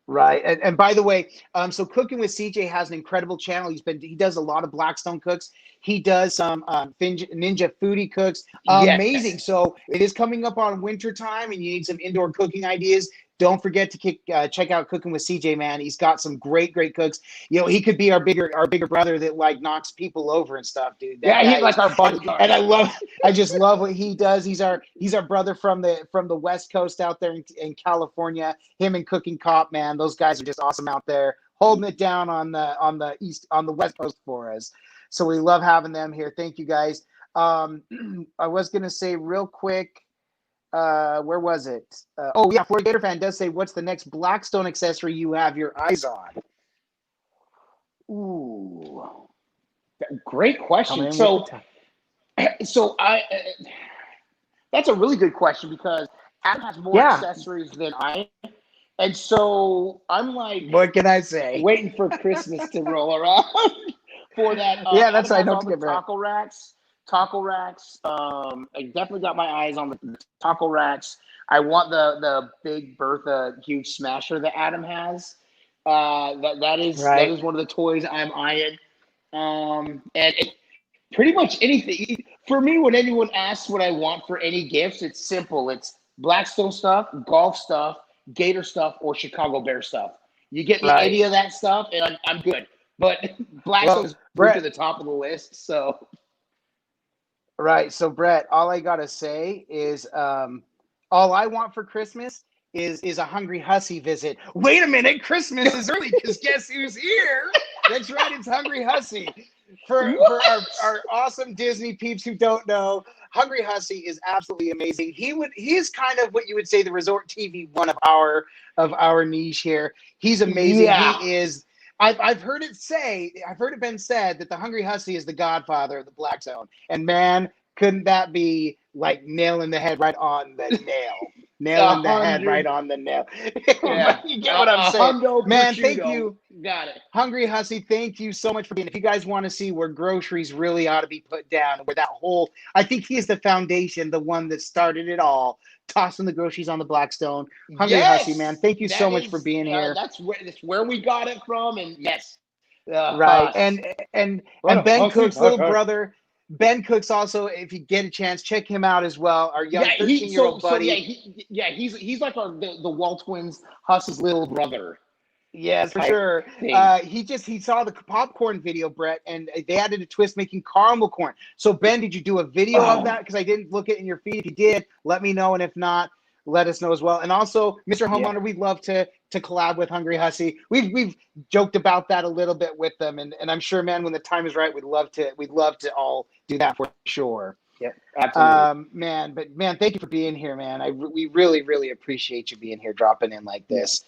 Speaker 1: Right. And by the way, so Cooking with CJ has an incredible channel. He does a lot of Blackstone cooks. He does some Ninja Foodie cooks. Amazing. Yes. So it is coming up on winter time and you need some indoor cooking ideas. Don't forget to check out Cooking with CJ, man. He's got some great cooks. He could be our bigger brother that like knocks people over and stuff, dude.
Speaker 2: He's like our bodyguard.
Speaker 1: And I just love what he does. He's our brother from the West Coast out there in California. Him and Cooking Cop, man, those guys are just awesome out there, holding it down on the West Coast for us. So we love having them here. Thank you guys. I was gonna say real quick. Where was it? Florida Gator fan does say, what's the next Blackstone accessory you have your eyes on?
Speaker 2: Ooh, great question. So that's a really good question, because Adam has more accessories than I am. And so I'm like,
Speaker 1: what can I say?
Speaker 2: Waiting for Christmas to roll around for that.
Speaker 1: That's right. Don't forget
Speaker 2: taco racks. I definitely got my eyes on the taco racks. I want the big Bertha huge smasher that Adam has. That is one of the toys I'm eyeing. And pretty much anything for me. When anyone asks what I want for any gifts, it's simple. It's Blackstone stuff, golf stuff, Gator stuff, or Chicago Bear stuff. You get me any of that stuff, and I'm good. But Blackstone's to the top of the list, so.
Speaker 1: Right. So, Brett, all I got to say is all I want for Christmas is a Hungry Hussy visit. Wait a minute. Christmas is early, because guess who's here? That's right. It's Hungry Hussy. For our awesome Disney peeps who don't know, Hungry Hussy is absolutely amazing. He's kind of what you would say the resort TV one of our niche here. He's amazing. Yeah. He is. I've heard it been said that the Hungry Hussy is the godfather of the Blackstone. And man, couldn't that be like nailing the head right on the nail? Nailing the head right on the nail. Yeah. You get what I'm saying? Man, thank you.
Speaker 2: Got it.
Speaker 1: Hungry Hussy, thank you so much for being. If you guys want to see where groceries really ought to be put down, where that whole, I think he is the foundation, the one that started it all, tossing the groceries on the Blackstone. Hungry Hussy, man, thank you so much for being here.
Speaker 2: That's where we got it from, and yes.
Speaker 1: Right. And Ben Cook's little brother. Ben Cook's also, if you get a chance, check him out as well. Our young 13-year-old buddy.
Speaker 2: He's like the Waltwins, Huss's little brother.
Speaker 1: Yes, for sure. He saw the popcorn video, Brett, and they added a twist making caramel corn. So, Ben, did you do a video of that? Because I didn't look it in your feed. If you did, let me know. And if not, let us know as well. And also, Mr. Homeowner, we'd love to collab with Hungry Hussy. We've joked about that a little bit with them, and I'm sure, man, when the time is right, we'd love to all do that for sure.
Speaker 2: Yeah, absolutely.
Speaker 1: Man, thank you for being here, man. We really, really appreciate you being here, dropping in like this.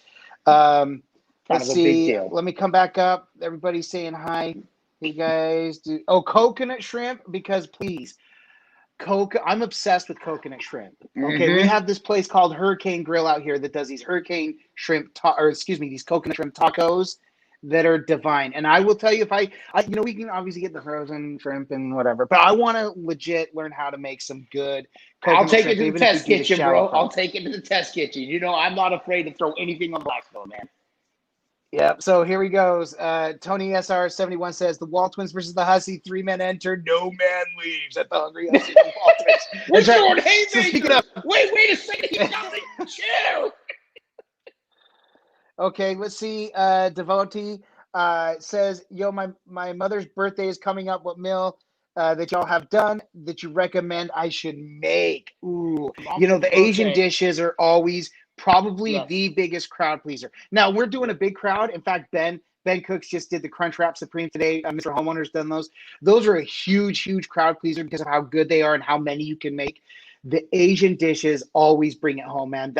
Speaker 1: Let's see. Let me come back up. Everybody's saying hi. Hey guys, coconut shrimp, because please. I'm obsessed with coconut shrimp. Okay, we have this place called Hurricane Grill out here that does these these coconut shrimp tacos. that are divine. And I will tell you, if we can obviously get the frozen shrimp and whatever, but I want to legit learn how to make some good
Speaker 2: I'll
Speaker 1: coconut
Speaker 2: take
Speaker 1: shrimp,
Speaker 2: it to the
Speaker 1: even if we
Speaker 2: test
Speaker 1: do the
Speaker 2: kitchen,
Speaker 1: shallow
Speaker 2: bro.
Speaker 1: fry.
Speaker 2: I'll take it to the test kitchen. You know, I'm not afraid to throw anything on Blackstone, man.
Speaker 1: Yep. So here he goes. Tony SR71 says the Waltwins versus the Hussey. 3 men enter, no man leaves at the Hungry Hussey. The Waltwins.
Speaker 2: We're
Speaker 1: That's right.
Speaker 2: throwing haymakers.
Speaker 1: So speaking of,
Speaker 2: wait a second. He's got it. Chill.
Speaker 1: okay, let's see. Devotee says, yo, my mother's birthday is coming up. What meal that y'all have done that you recommend I should make? Ooh, the Asian dishes are always probably the biggest crowd pleaser. Now we're doing a big crowd. In fact, Ben Cooks just did the Crunchwrap Supreme today. Mr. Homeowner's done those. Those are a huge crowd pleaser because of how good they are and how many you can make. The Asian dishes always bring it home, man.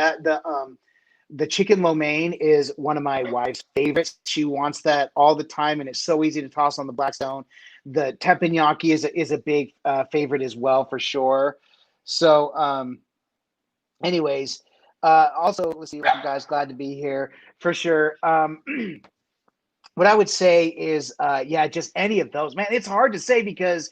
Speaker 1: The chicken lo mein is one of my wife's favorites. She wants that all the time, and it's so easy to toss on the Blackstone. The teppanyaki is a big favorite as well, for sure. So, anyways, also, let's see, guys, glad to be here for sure. What I would say is, just any of those, man. It's hard to say because,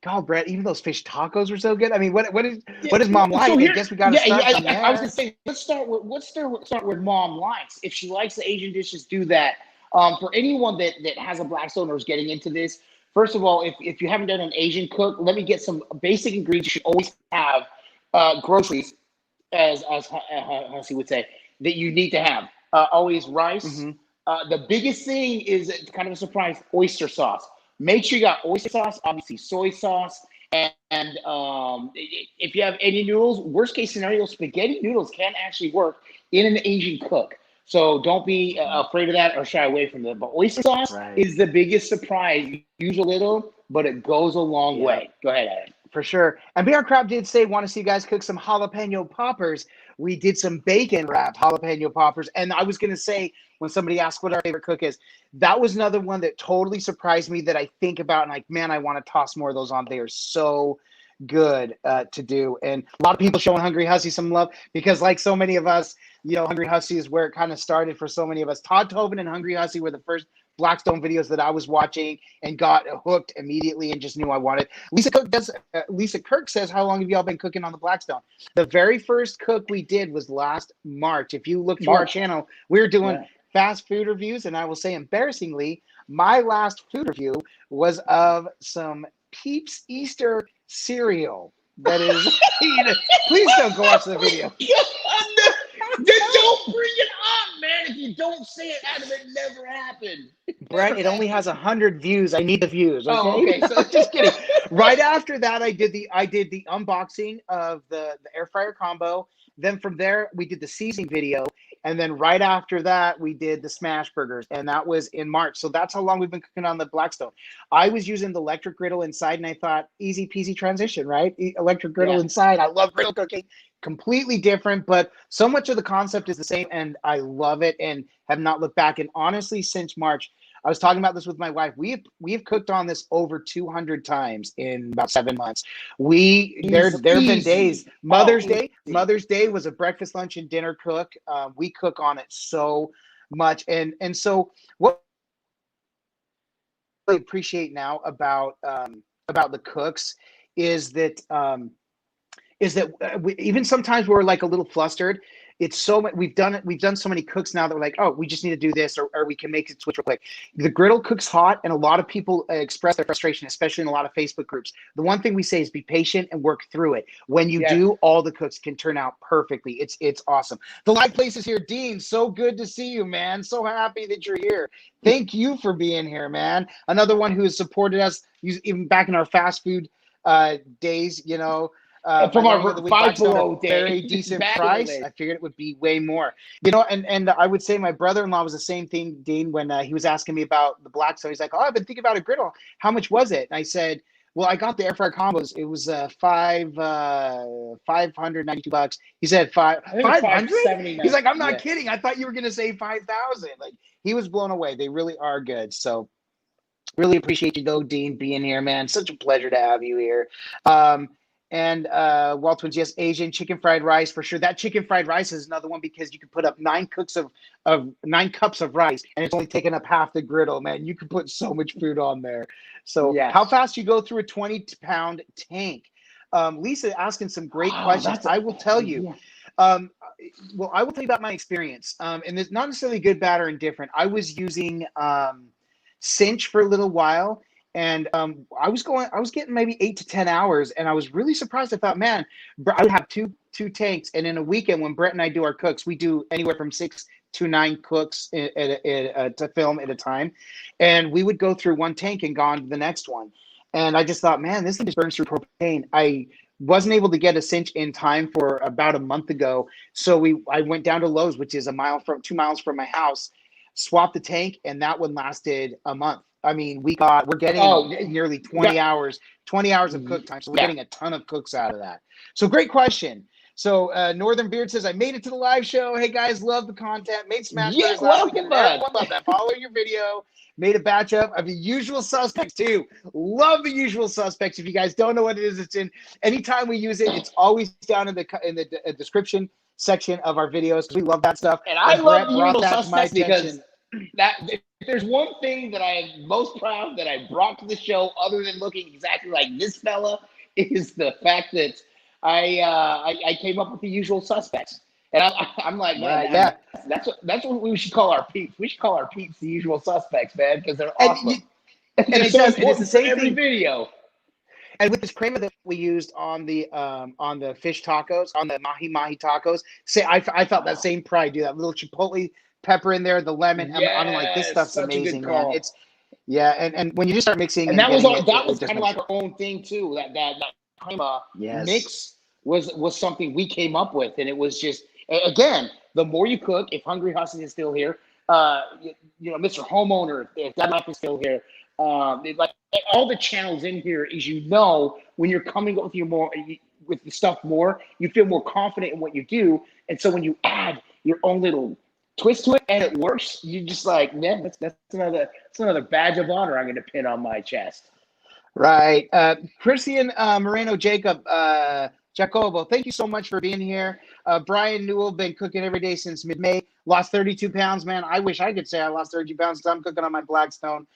Speaker 1: God, Brett, even those fish tacos were so good. I mean, what does Mom like?
Speaker 2: So
Speaker 1: I guess we got to start from there.
Speaker 2: I was gonna say, let's start with Mom likes. If she likes the Asian dishes, do that. For anyone that has a Blackstone or is getting into this, first of all, if you haven't done an Asian cook, let me get some basic ingredients. You should always have groceries, as Hussey would say, that you need to have. Always rice. Mm-hmm. The biggest thing is kind of a surprise: oyster sauce. Make sure you got oyster sauce, obviously soy sauce, and if you have any noodles, worst case scenario, spaghetti noodles can actually work in an Asian cook. So don't be afraid of that or shy away from it. But oyster sauce is the biggest surprise. Use a little, but it goes a long way. Go ahead, Adam.
Speaker 1: For sure. And BR Crab did say, want to see you guys cook some jalapeno poppers. We did some bacon wrapped jalapeno poppers. And I was going to say, when somebody asked what our favorite cook is, that was another one that totally surprised me that I think about and like, man, I want to toss more of those on. They are so good to do. And a lot of people showing Hungry Hussey some love because like so many of us, Hungry Hussey is where it kind of started for so many of us. Todd Tobin and Hungry Hussey were the first Blackstone videos that I was watching and got hooked immediately and just knew I wanted. Lisa Kirk says, how long have y'all been cooking on the Blackstone? The very first cook we did was last March. If you look through our channel, we were doing fast food reviews, and I will say embarrassingly, my last food review was of some Peeps Easter cereal. That is, please don't go watch the video.
Speaker 2: Don't bring it up, man. If you don't say it, Adam, it never happened.
Speaker 1: Brett, it only has 100 views. I need the views. Okay?
Speaker 2: Oh, okay. So
Speaker 1: just kidding. Right after that, I did the unboxing of the air fryer combo. Then from there, we did the seasoning video. And then right after that, we did the smash burgers. And that was in March. So that's how long we've been cooking on the Blackstone. I was using the electric griddle inside, and I thought, easy peasy transition, right? Electric griddle inside. I love griddle cooking. Completely different, but so much of the concept is the same, and I love it and have not looked back. And honestly, since March, I was talking about this with my wife. We have cooked on this over 200 times in about 7 months. There have been days. Mother's Day was a breakfast, lunch, and dinner cook. We cook on it so much, and so what I appreciate now about the cooks is that. Even sometimes we're like a little flustered. It's so much we've done so many cooks now that we're like, oh, we just need to do this, or we can make it switch real quick. The griddle cooks hot, and a lot of people express their frustration, especially in a lot of Facebook groups. The one thing we say is be patient and work through it. When you do, all the cooks can turn out perfectly. It's awesome. The live place is here, Dean. So good to see you, man. So happy that you're here. Thank you for being here, man. Another one who has supported us even back in our fast food days,
Speaker 2: from our Five Below day,
Speaker 1: very decent price. I figured it would be way more, and I would say my brother-in-law was the same thing, Dean, when he was asking me about the Blackstone. He's like, oh, I've been thinking about a griddle. How much was it? And I said, well, I got the air fryer combos. It was $592. He said 500. He's like, I'm not kidding. I thought you were gonna say 5,000. Like, he was blown away. They really are good. So really appreciate you though, Dean, being here, man. Such a pleasure to have you here. And Waltwins, yes, Asian chicken fried rice for sure. That chicken fried rice is another one because you can put up 9 cups of rice, and it's only taking up half the griddle. Man, you can put so much food on there. So, how
Speaker 2: Yes.
Speaker 1: fast you go through a 20-pound tank? Lisa asking some great questions. I will tell you.
Speaker 2: Yeah.
Speaker 1: Well, I will tell you about my experience. And it's not necessarily good, bad, or indifferent. I was using Cinch for a little while. And I was getting maybe 8 to 10 hours, and I was really surprised. I thought, man, I would have two tanks, and in a weekend when Brett and I do our cooks, we do anywhere from 6 to 9 cooks to film at a time, and we would go through one tank and go on to the next one. And I just thought, man, this thing just burns through propane. I wasn't able to get a Cinch in time for about a month ago, so I went down to Lowe's, which is 2 miles from my house, swapped the tank, and that one lasted a month. I mean, we're getting nearly 20 hours of cook time. So we're getting a ton of cooks out of that. So great question. So Northern Beard says, I made it to the live show. Hey guys, love the content. Made smash burgers last weekend. Everyone love that. Follow your video. Made a batch up of the usual suspects too. Love the usual suspects. If you guys don't know what it is, it's in anytime we use it, it's always down in the description section of our videos because we love that stuff.
Speaker 2: And I love the usual suspects because if there's one thing that I am most proud that I brought to the show, other than looking exactly like this fella, is the fact that I came up with the usual suspects. And I'm like, man, that's what we should call our peeps. We should call our peeps the usual suspects, man, because they're awesome.
Speaker 1: And it's the same
Speaker 2: every
Speaker 1: thing.
Speaker 2: Video.
Speaker 1: And with this creamer that we used on the fish tacos, on the mahi tacos, I felt that same pride, dude. That little chipotle pepper in there, the lemon.
Speaker 2: Yes,
Speaker 1: I'm like, this stuff's amazing, man.
Speaker 2: It's
Speaker 1: and when you just start mixing,
Speaker 2: and that was kind of like our own thing too. That crema mix was something we came up with, and it was just, again, the more you cook. If Hungry Hussy is still here, Mr. Homeowner, if that life is still here, like all the channels in here is, when you're coming up with the stuff more, you feel more confident in what you do, and so when you add your own little twist to it and it works, you just like, man, that's another badge of honor I'm going to pin on my chest.
Speaker 1: Right. Christian Moreno Jacobo, thank you so much for being here. Brian Newell, been cooking every day since mid-May. Lost 32 pounds, man. I wish I could say I lost 32 pounds because I'm cooking on my Blackstone.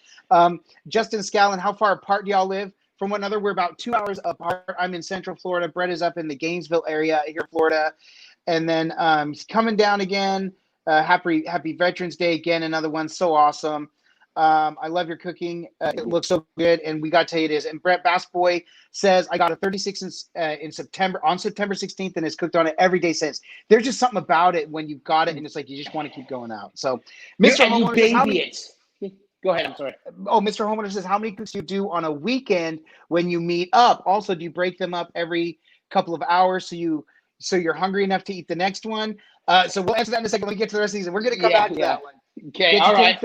Speaker 1: Justin Scallon, how far apart do y'all live from one another? We're about 2 hours apart. I'm in Central Florida. Brett is up in the Gainesville area here in Florida. And then he's coming down again. Happy Veterans Day again. Another one. So awesome. I love your cooking. It looks so good, and we got to tell you it is. And Brett Bassboy says, I got a 36 in September, on September 16th, and has cooked on it every day since. There's just something about it when you've got it, and it's like you just want to keep going out. So, Mr. Homeowner says,
Speaker 2: Go ahead, I'm sorry.
Speaker 1: Oh, Mr. Homeowner says, how many cooks do you do on a weekend when you meet up? Also, do you break them up every couple of hours so you're hungry enough to eat the next one? So we'll answer that in a second when we get to the rest of the season. We're going to come back to that one.
Speaker 2: Okay, all right.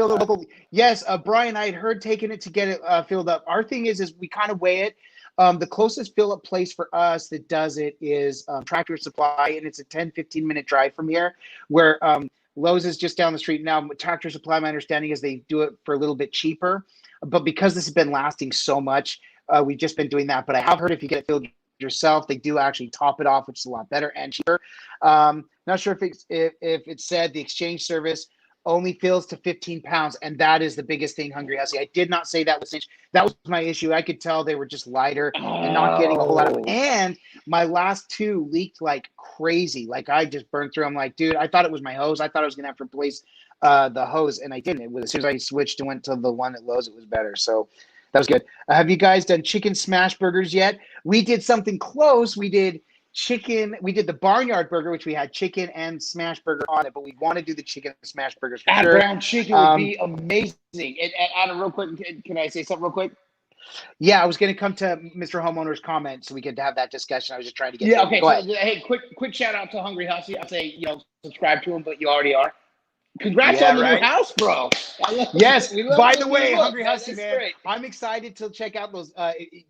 Speaker 1: Yes, Brian, I had heard taking it to get it filled up. Our thing is we kind of weigh it. The closest fill-up place for us that does it is Tractor Supply, and it's a 10, 15-minute drive from here, where Lowe's is just down the street. Now, Tractor Supply, my understanding is they do it for a little bit cheaper. But because this has been lasting so much, we've just been doing that. But I have heard if you get it filled yourself, they do actually top it off, which is a lot better and cheaper. Not sure if it said the exchange service only fills to 15 pounds, and that is the biggest thing, Hungry Hussy. I did not say that was Cinch. That was my issue. I could tell they were just lighter and not getting a whole lot of it. And my last two leaked like crazy. Like I just burned through. I'm like, dude, I thought it was my hose. I thought I was gonna have to replace the hose, and I didn't. It was, as soon as I switched and went to the one at Lowe's, it was better. So that was good. Have you guys done chicken smash burgers yet? We did something close. We did the barnyard burger, which we had chicken and smash burger on it, but we want to do the chicken smash burgers for sure.
Speaker 2: Brown chicken would be amazing. And Adam, real quick, can I say something real quick?
Speaker 1: Yeah, I was going to come to Mr. Homeowner's comment so we could have that discussion. I was just trying to get
Speaker 2: to okay. So, hey, quick shout out to Hungry Hussy. I'll say, subscribe to him, but you already are. Congrats on the new house, bro.
Speaker 1: Yes. By the way, Hungry Hussy, man, I'm excited to check out those.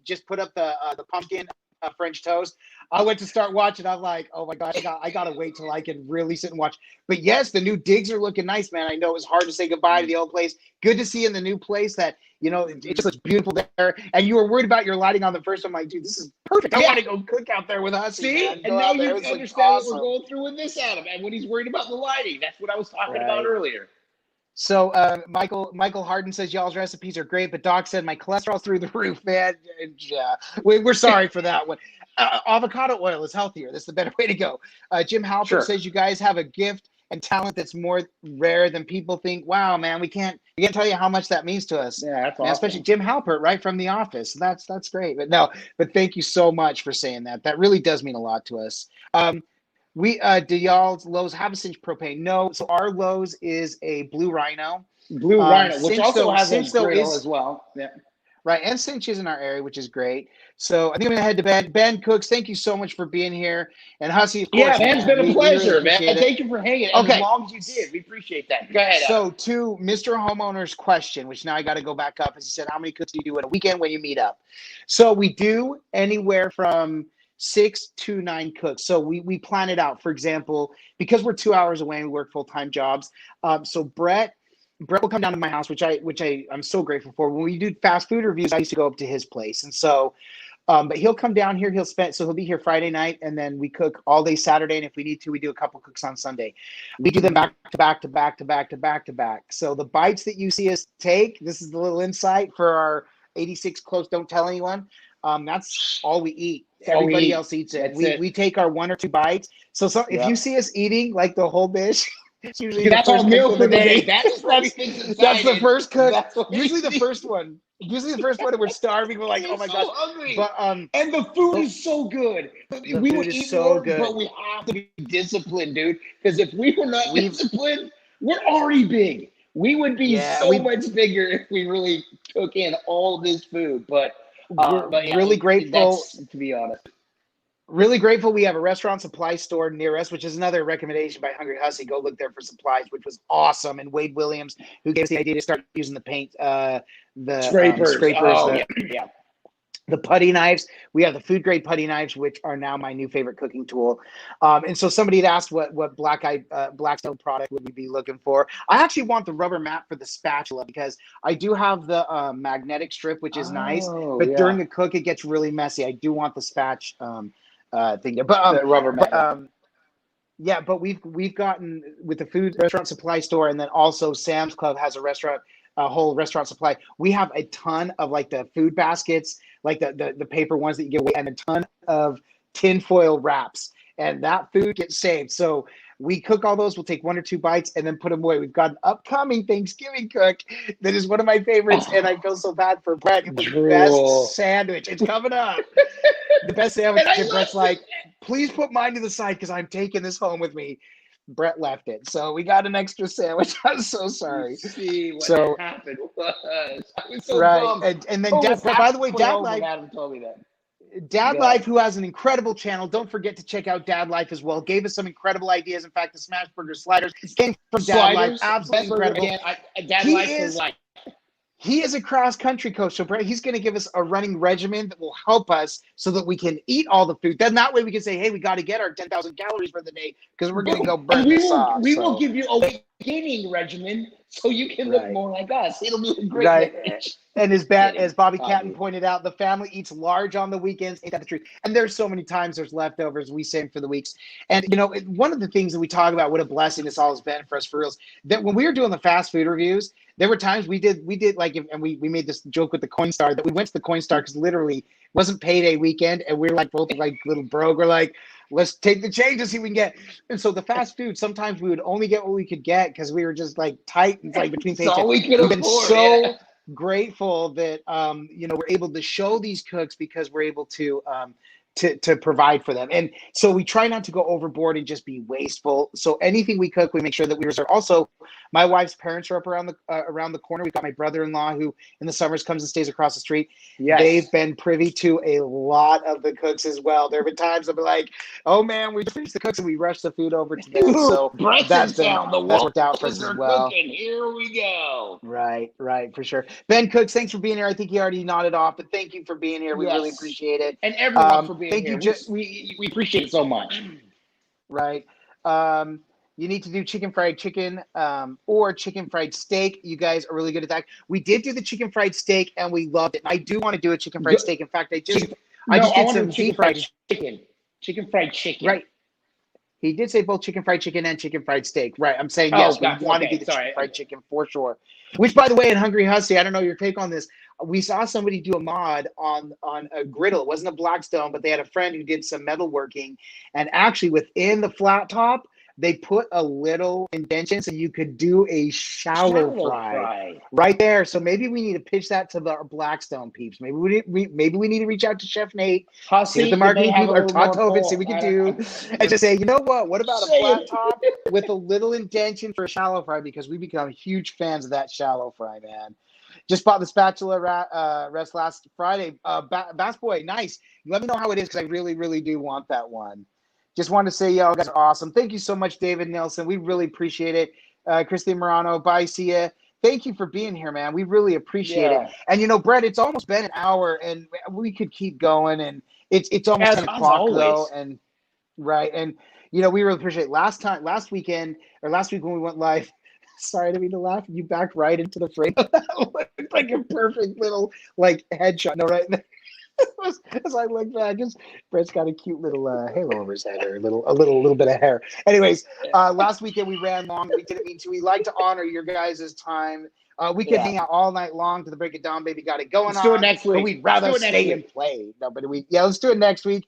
Speaker 1: Just put up the pumpkin French toast. I went to start watching. I'm like, oh my gosh, I gotta wait till I can really sit and watch. But yes, the new digs are looking nice, man. I know it was hard to say goodbye to the old place. Good to see in the new place that, you know, it just looks beautiful there. And you were worried about your lighting on the first one. I'm like, dude, this is perfect. I want to go cook out there with us.
Speaker 2: See, and now you understand what we're going through with this, Adam. And when he's worried about the lighting, that's what I was talking about earlier.
Speaker 1: So Michael Harden says y'all's recipes are great, but Doc said my cholesterol's through the roof, man. Yeah, we're sorry for that one. Avocado oil is healthier. That's the better way to go. Jim Halpert says you guys have a gift and talent that's more rare than people think. Wow, man, we can't tell you how much that means to us. Yeah, that's awesome. Especially Jim Halpert, right from The Office. That's great. But thank you so much for saying that. That really does mean a lot to us. Do y'all's Lowe's have a Cinch propane? No. So our Lowe's is a Blue Rhino.
Speaker 2: Blue Rhino, which also has a griddle as well. Yeah.
Speaker 1: Right, and Cinch is in our area, which is great. So I think I'm gonna head to Ben. Ben Cooks, thank you so much for being here. And Hussey, of course.
Speaker 2: Yeah, man, it's been a pleasure, man. Thank you for hanging as long as you did. We appreciate that. Go ahead.
Speaker 1: So to Mr. Homeowner's question, which now I got to go back up, as he said, how many cooks do you do in a weekend when you meet up? So we do anywhere from 6 to 9 cooks. So we plan it out. For example, because we're 2 hours away and we work full-time jobs. So Brett will come down to my house, which I'm so grateful for. When we do fast food reviews, I used to go up to his place. And so, but he'll come down here, he'll be here Friday night, and then we cook all day Saturday. And if we need to, we do a couple cooks on Sunday. We do them back to back to back to back to back to back. So the bites that you see us take, this is the little insight for our 86 close, don't tell anyone. That's all we eat. Everybody else eats it. We take our 1 or 2 bites. So if you see us eating like the whole dish, it's usually
Speaker 2: that's our meal for the day.
Speaker 1: That's the first cook. Usually the first one. Usually the first one, and we're starving. We're like, oh my gosh.
Speaker 2: Hungry. But and the food is so good. We would eat more, but we have to be disciplined, dude. Because if we were not disciplined, we're already big. We would be much bigger if we really took in all this food. But
Speaker 1: really grateful,
Speaker 2: to be honest.
Speaker 1: Really grateful we have a restaurant supply store near us, which is another recommendation by Hungry Hussey. Go look there for supplies, which was awesome. And Wade Williams, who gave us the idea to start using the paint, the scrapers, the putty knives. We have the food grade putty knives, which are now my new favorite cooking tool. And so somebody had asked what Blackstone product would we be looking for. I actually want the rubber mat for the spatula because I do have the magnetic strip, which is nice. But during the cook, it gets really messy. I do want the thing there. But
Speaker 2: the rubber mat.
Speaker 1: But we've gotten with the food restaurant supply store, and then also Sam's Club has a whole restaurant supply. We have a ton of like the food baskets, like the paper ones that you give away, and a ton of tinfoil wraps, and that food gets saved. So we cook all those. We'll take 1 or 2 bites and then put them away. We've got an upcoming Thanksgiving cook that is one of my favorites, and I feel so bad for Brett. The best sandwich. It's coming up. The best sandwich. And Brett's like, please put mine to the side because I'm taking this home with me. Brett left it, so we got an extra sandwich. I'm so sorry.
Speaker 2: See what happened was. I was so
Speaker 1: bummed. And then by the way, Dad Life.
Speaker 2: Adam told me that.
Speaker 1: Dad Life, who has an incredible channel, don't forget to check out Dad Life as well. Gave us some incredible ideas. In fact, the Smash Burger sliders came from Dad Life. Absolutely incredible.
Speaker 2: Dad Life is like.
Speaker 1: He is a cross-country coach, so Brett, he's going to give us a running regimen that will help us so that we can eat all the food. Then that way we can say, hey, we got to get our 10,000 calories for the day because we're going to go burn this off.
Speaker 2: We will give you a weight gaining regimen so you can look more like us. It'll be a great
Speaker 1: And as Bobby Catton pointed out, the family eats large on the weekends. Ain't that the truth? And there's so many times there's leftovers we save for the weeks. And, one of the things that we talk about, what a blessing this all has been for us for reals, that when we were doing the fast food reviews, there were times we did like, and we made this joke with the Coinstar that we went to the Coinstar because literally it wasn't payday weekend. And we were like both like little broke. We're like, let's take the change and see what we can get. And so the fast food, sometimes we would only get what we could get because we were just like tight and like between paychecks. We've been so grateful that, we're able to show these cooks because we're able to provide for them. And so we try not to go overboard and just be wasteful. So anything we cook, we make sure that we reserve. Also, My wife's parents are up around the corner. We've got my brother-in-law who in the summers comes and stays across the street.
Speaker 2: Yes.
Speaker 1: They've been privy to a lot of the cooks as well. There have been times I'll be like, "Oh man, we just finished the cooks and we rushed the food over to them." So
Speaker 2: that's
Speaker 1: worked out for us as well.
Speaker 2: Cooking. Here we go.
Speaker 1: Right, for sure. Ben Cooks, thanks for being here. I think he already nodded off, but thank you for being here. We really appreciate it.
Speaker 2: And everyone for being here. We appreciate it so much.
Speaker 1: Right. You need to do chicken fried chicken or chicken fried steak. You guys are really good at that. We did do the chicken fried steak and we loved it. I do want to do a chicken fried steak. In fact, I just did some
Speaker 2: chicken fried chicken. Chicken fried chicken.
Speaker 1: Right. He did say both chicken fried chicken and chicken fried steak. Right. I'm saying yes. We want to do the chicken fried chicken for sure. Which, by the way, in Hungry Hussy, I don't know your take on this. We saw somebody do a mod on a griddle. It wasn't a Blackstone, but they had a friend who did some metalworking, and actually within the flat top, they put a little indentation so you could do a shallow fry right there. So maybe we need to pitch that to the Blackstone peeps. Maybe we need to reach out to Chef Nate, see the marketing people, or Todd see what we can do, and just say, you know what? What about a flat top with a little indentation for a shallow fry? Because we become huge fans of that shallow fry, man. Just bought the spatula rest last Friday. Bass Boy, nice. Let me know how it is because I really, really do want that one. Just wanted to say, y'all guys are awesome. Thank you so much, David Nelson. We really appreciate it. Christine Morano, bye, see ya. Thank you for being here, man. We really appreciate it. And, you know, Brett, it's almost been an hour, and we could keep going, and it's almost 10 o'clock, though. And, right, and, you know, we really appreciate it. Last week when we went live, sorry, I didn't mean to laugh. You backed right into the frame. That looked like a perfect little, like, headshot. No, right? As I look back, Brett's got a cute little halo over his head, or a little bit of hair. Anyways, last weekend we ran long. We didn't mean to. We like to honor your guys' time. We could hang out all night long to the break of dawn, baby. Got it going on.
Speaker 2: Let's do it next week.
Speaker 1: But we'd rather stay and play. No, but let's do it next week.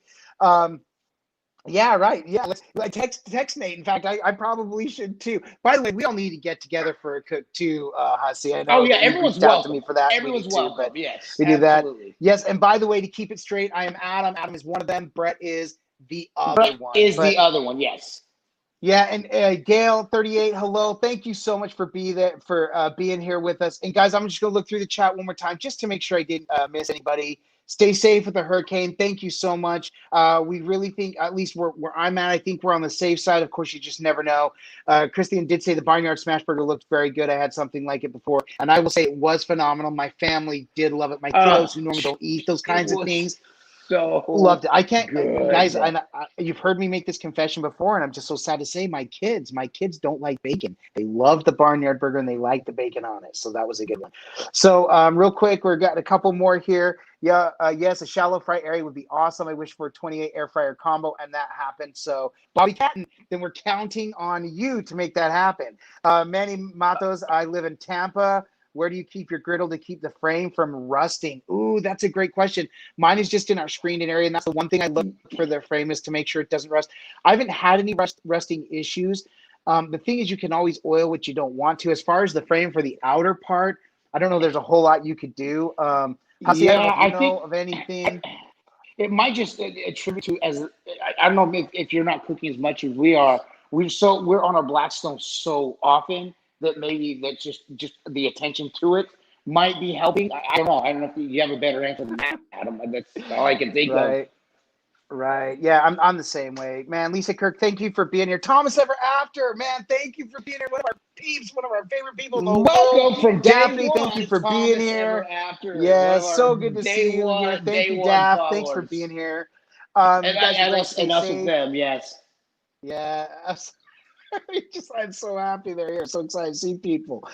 Speaker 1: Yeah, right. Yeah, let's text Nate. In fact, I probably should too. By the way, we all need to get together for a cook too, Hussy. I know.
Speaker 2: Oh yeah, everyone's welcome.
Speaker 1: To me for that.
Speaker 2: Everyone's welcome. But
Speaker 1: yes, we do that. Yes, and by the way, to keep it straight, I am Adam. Adam is one of them. Brett is the other one.
Speaker 2: The other one. Yes.
Speaker 1: Yeah, and Gail 38, hello. Thank you so much for being here with us. And guys, I'm just gonna look through the chat one more time just to make sure I didn't miss anybody. Stay safe with the hurricane. Thank you so much. We really think, at least where I'm at, I think we're on the safe side. Of course, you just never know. Christian did say the Barnyard Smash Burger looked very good. I had something like it before, and I will say it was phenomenal. My family did love it. My kiddos who normally don't eat those kinds of things loved it. I can't, guys. You've heard me make this confession before, and I'm just so sad to say, my kids don't like bacon. They love the Barnyard Burger and they like the bacon on it. So that was a good one. So real quick, we've got a couple more here. Yeah, yes, a shallow fry area would be awesome. I wish for a 28 air fryer combo, and that happened. So Bobby Catton, then we're counting on you to make that happen. Manny Matos, I live in Tampa. Where do you keep your griddle to keep the frame from rusting? Ooh, that's a great question. Mine is just in our screened area, and that's the one thing I look for the frame is to make sure it doesn't rust. I haven't had any rusting issues. The thing is, you can always oil what you don't want to. As far as the frame for the outer part, I don't know. There's a whole lot you could do. I think of anything.
Speaker 2: It might just attribute to I don't know if you're not cooking as much as we are. We're on our Blackstone so often that maybe that's just the attention to it might be helping. I don't know. I don't know if you have a better answer than that, Adam. That's all I can think of.
Speaker 1: Right. Yeah, I'm the same way. Man, Lisa Kirk, thank you for being here. Thomas Ever After, man, thank you for being here. One of our peeps, one of our favorite people.
Speaker 2: Welcome from
Speaker 1: Daphne, thank you for being here. Yeah, so good to see you here. Thank you, Daph. Thanks for being here.
Speaker 2: And us with them, yes.
Speaker 1: Yeah. I'm so happy they're here. So excited to see people.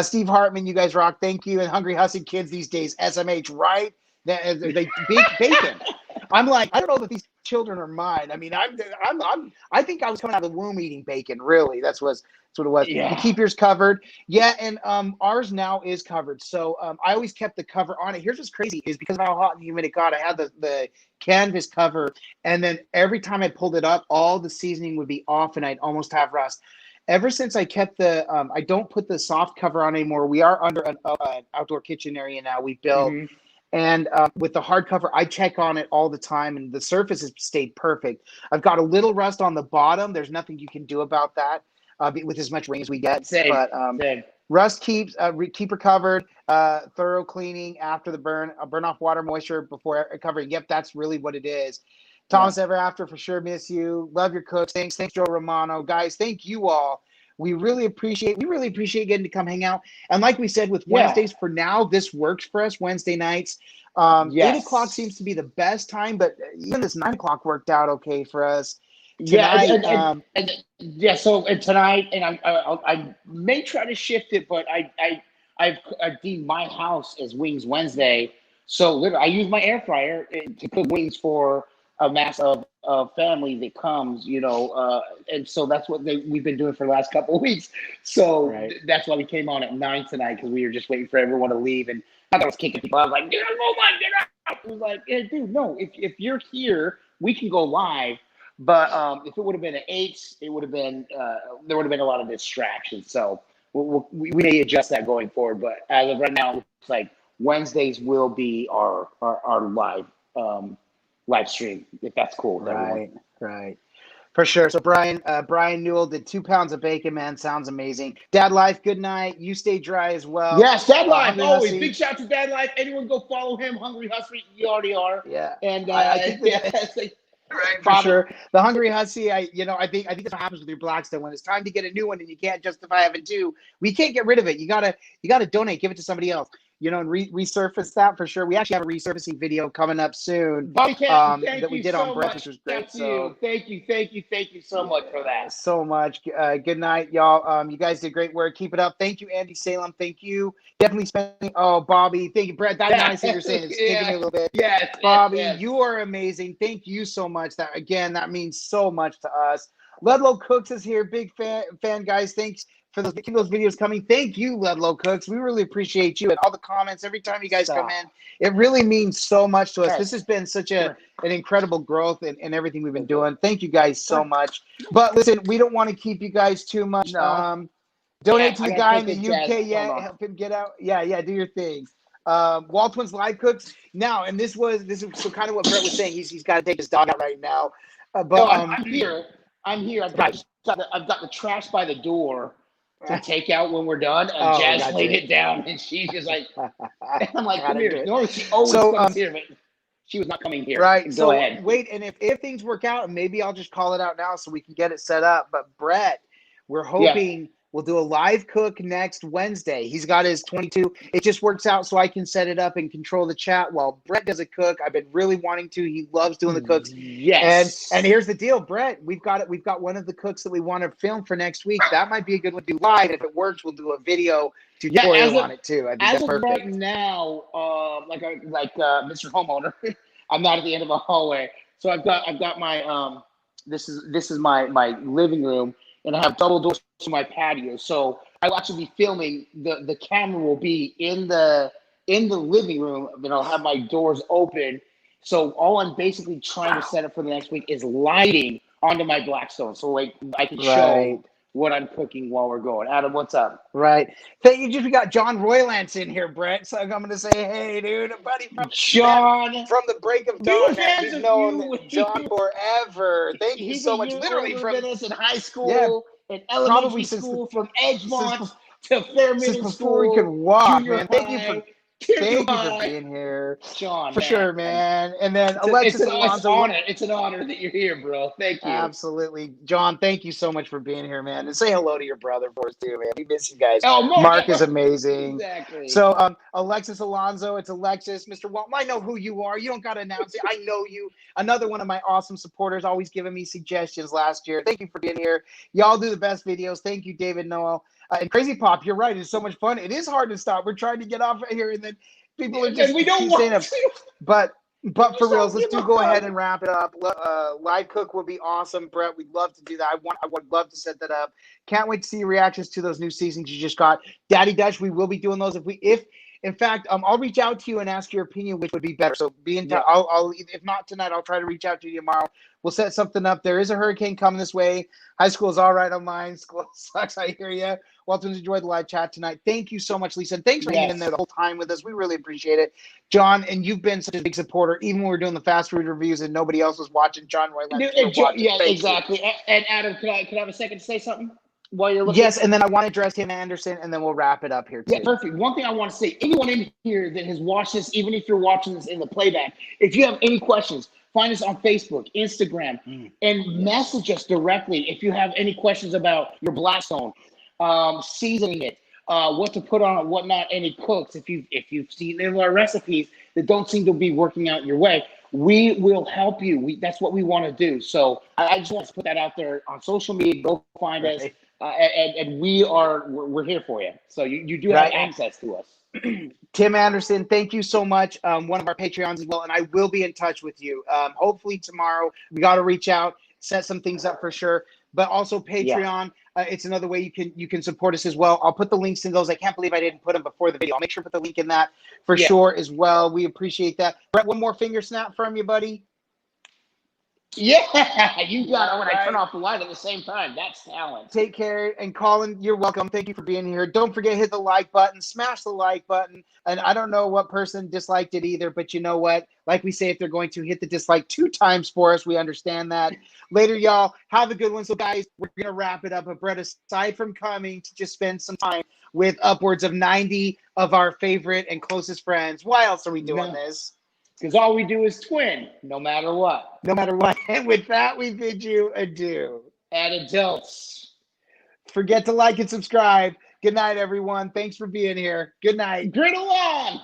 Speaker 1: Steve Hartman, you guys rock. Thank you. And Hungry Hussy kids these days, SMH, right? They bake bacon. I'm like, I don't know that these children are mine. I mean, I think I was coming out of the womb eating bacon. Really, that's what it was.
Speaker 2: Yeah.
Speaker 1: To keep yours covered. Yeah, and ours now is covered. So I always kept the cover on it. Here's what's crazy is because of how hot and humid it got, I had the canvas cover, and then every time I pulled it up, all the seasoning would be off, and I'd almost have rust. Ever since I kept the, I don't put the soft cover on anymore. We are under an outdoor kitchen area now. We built. Mm-hmm. And with the hard cover, I check on it all the time, and the surface has stayed perfect. I've got a little rust on the bottom. There's nothing you can do about that. with as much rain as we get.
Speaker 2: Same.
Speaker 1: But
Speaker 2: Same.
Speaker 1: Russ keep her covered. Thorough cleaning after the burn off water moisture before covering. Yep, that's really what it is. Thomas Ever After, for sure, miss you. Love your cooks. Thanks, Joe Romano. Guys, thank you all. We really appreciate getting to come hang out. And like we said, with Wednesdays, for now, this works for us, Wednesday nights. 8 o'clock seems to be the best time, but even this 9 o'clock worked out okay for us. Tonight,
Speaker 2: so tonight, and I may try to shift it, but I've deemed my house as Wings Wednesday. So literally, I use my air fryer to cook wings for a mass of family that comes, and so that's what we've been doing for the last couple of weeks. So that's why we came on at 9 tonight, because we were just waiting for everyone to leave. And I thought I was kicking people. I was like, dude, oh my, get out! I was like, hey, dude, no, if you're here, we can go live. But if it would have been at 8, it would have been there would have been a lot of distractions. So we may adjust that going forward. But as of right now, it's like Wednesdays will be our live stream, if that's cool with everyone.
Speaker 1: Right. For sure. So Brian Newell did 2 pounds of bacon, man. Sounds amazing. Dad Life, good night. You stay dry as well.
Speaker 2: Yes, Dad Life. Always. Big shout out to Dad Life. Anyone go follow him. Hungry Hussy, you already are.
Speaker 1: Yeah.
Speaker 2: And
Speaker 1: I think right, for sure. The Hungry Hussy, I think that's what happens with your Blackstone. When it's time to get a new one and you can't justify having 2, we can't get rid of it. You gotta donate, give it to somebody else. And resurface that for sure. We actually have a resurfacing video coming up soon that we did on Brett, which was great.
Speaker 2: Thank you so much for that.
Speaker 1: So much. Good night, y'all. You guys did great work. Keep it up. Thank you, Andy Salem. Thank you. Definitely spending. Oh, Bobby. Thank you, Brett. That's nice that you're saying. It's taking me a little bit.
Speaker 2: Yes,
Speaker 1: Bobby, you are amazing. Thank you so much. That means so much to us. Ludlow Cooks is here. Big fan, guys. Thanks for those videos coming. Thank you, Ludlow Cooks. We really appreciate you and all the comments every time you guys come in. It really means so much to us. This has been such an incredible growth in everything we've been doing. Thank you guys so much. But listen, we don't want to keep you guys too much. No. Donate to the guy in the UK. Help him get out. Yeah, do your thing. Waltwins Live Cooks. Now, and this is so kind of what Brett was saying. He's got to take his dog out right now.
Speaker 2: I'm here. I've got the trash by the door to take out when we're done, and Jazz laid it down, and she's just like, and I'm like, come here. Normally she always comes here, but she was not coming here.
Speaker 1: Right.
Speaker 2: Go ahead.
Speaker 1: Wait, and if things work out, and maybe I'll just call it out now so we can get it set up. But Brett, we're hoping we'll do a live cook next Wednesday. He's got his 22. It just works out so I can set it up and control the chat while Brett does a cook. I've been really wanting to. He loves doing the cooks.
Speaker 2: Yes.
Speaker 1: And here's the deal, Brett. We've got one of the cooks that we want to film for next week. That might be a good one to do live. If it works, we'll do a video tutorial on it too. I think that's perfect.
Speaker 2: Right now, like Mr. Homeowner, I'm not at the end of a hallway, so I've got my this is my living room. And I have double doors to my patio, so I'll actually be filming. The camera will be in the living room, and I'll have my doors open. So all I'm basically trying to set up for the next week is lighting onto my Blackstone, so like I can show what I'm cooking while we're going. Adam, what's up?
Speaker 1: Right. Thank you. We got John Roylance in here, Brett. So I'm going to say, hey, dude, a buddy from
Speaker 2: John
Speaker 1: from the break of dawn. We've known John forever. Thank you so much. Literally from
Speaker 2: us in high school, in elementary school, from Edgemont to Fairmiddle School.
Speaker 1: Before we could walk, man.
Speaker 2: Thank you for
Speaker 1: being here,
Speaker 2: John.
Speaker 1: For sure, man. And then Alexis Alonso.
Speaker 2: It's an honor that you're here, bro. Thank you.
Speaker 1: Absolutely, John. Thank you so much for being here, man. And say hello to your brother for us too, man. We miss you guys.
Speaker 2: Oh,
Speaker 1: Mark is amazing.
Speaker 2: Exactly.
Speaker 1: So, Alexis Alonso. It's Alexis, Mr. Walton. I know who you are. You don't got to announce it. I know you. Another one of my awesome supporters, always giving me suggestions last year. Thank you for being here. Y'all do the best videos. Thank you, David Noel. And Crazy Pop, you're right. It's so much fun. It is hard to stop. We're trying to get off right here, and then people are just
Speaker 2: we don't want
Speaker 1: to. But for reals, let's go ahead and wrap it up. Live cook would be awesome, Brett. We'd love to do that. I would love to set that up. Can't wait to see your reactions to those new seasons you just got. Daddy Dutch, we will be doing those if in fact, I'll reach out to you and ask your opinion, which would be better. So be in touch. I'll if not tonight, I'll try to reach out to you tomorrow. We'll set something up. There is a hurricane coming this way. High school is all right on mine. School sucks. I hear you. Waltons, enjoyed the live chat tonight. Thank you so much, Lisa. And thanks for hanging in there the whole time with us. We really appreciate it. John, and you've been such a big supporter, even when we were doing the fast food reviews and nobody else was watching. John Roy.
Speaker 2: Exactly. And Adam, could I have a second to say something? while you're looking?
Speaker 1: Yes, and then I want to address Tim Anderson, and then we'll wrap it up here too.
Speaker 2: Yeah, perfect. One thing I want to say, anyone in here that has watched this, even if you're watching this in the playback, if you have any questions, find us on Facebook, Instagram, and message us directly if you have any questions about your Blackstone, seasoning it, what to put on it, whatnot, any cooks. If you've seen any of our recipes that don't seem to be working out your way, we will help you. That's what we want to do. So I just want to put that out there on social media. Go find us. And we're here for you. So you do have access to us.
Speaker 1: Tim Anderson, thank you so much. One of our Patreons as well, and I will be in touch with you. Hopefully tomorrow. We got to reach out, set some things up for sure. But also Patreon, it's another way you can support us as well. I'll put the links in those. I can't believe I didn't put them before the video. I'll make sure to put the link in that for sure as well. We appreciate that. Brett, one more finger snap from you, buddy.
Speaker 2: Yeah, you got it when I turn off the light at the same time. That's talent.
Speaker 1: Take care. And Colin, you're welcome. Thank you for being here. Don't forget, hit the like button, smash the like button. And I don't know what person disliked it either, but you know what? Like we say, if they're going to hit the dislike 2 times for us, we understand that. Later, y'all. Have a good one. So, guys, we're going to wrap it up. But Brett, aside from coming to just spend some time with upwards of 90 of our favorite and closest friends, why else are we doing this?
Speaker 2: Because all we do is twin, no matter what.
Speaker 1: No matter what. And with that, we bid you adieu.
Speaker 2: And adults.
Speaker 1: Forget to like and subscribe. Good night, everyone. Thanks for being here. Good night.
Speaker 2: Griddle on!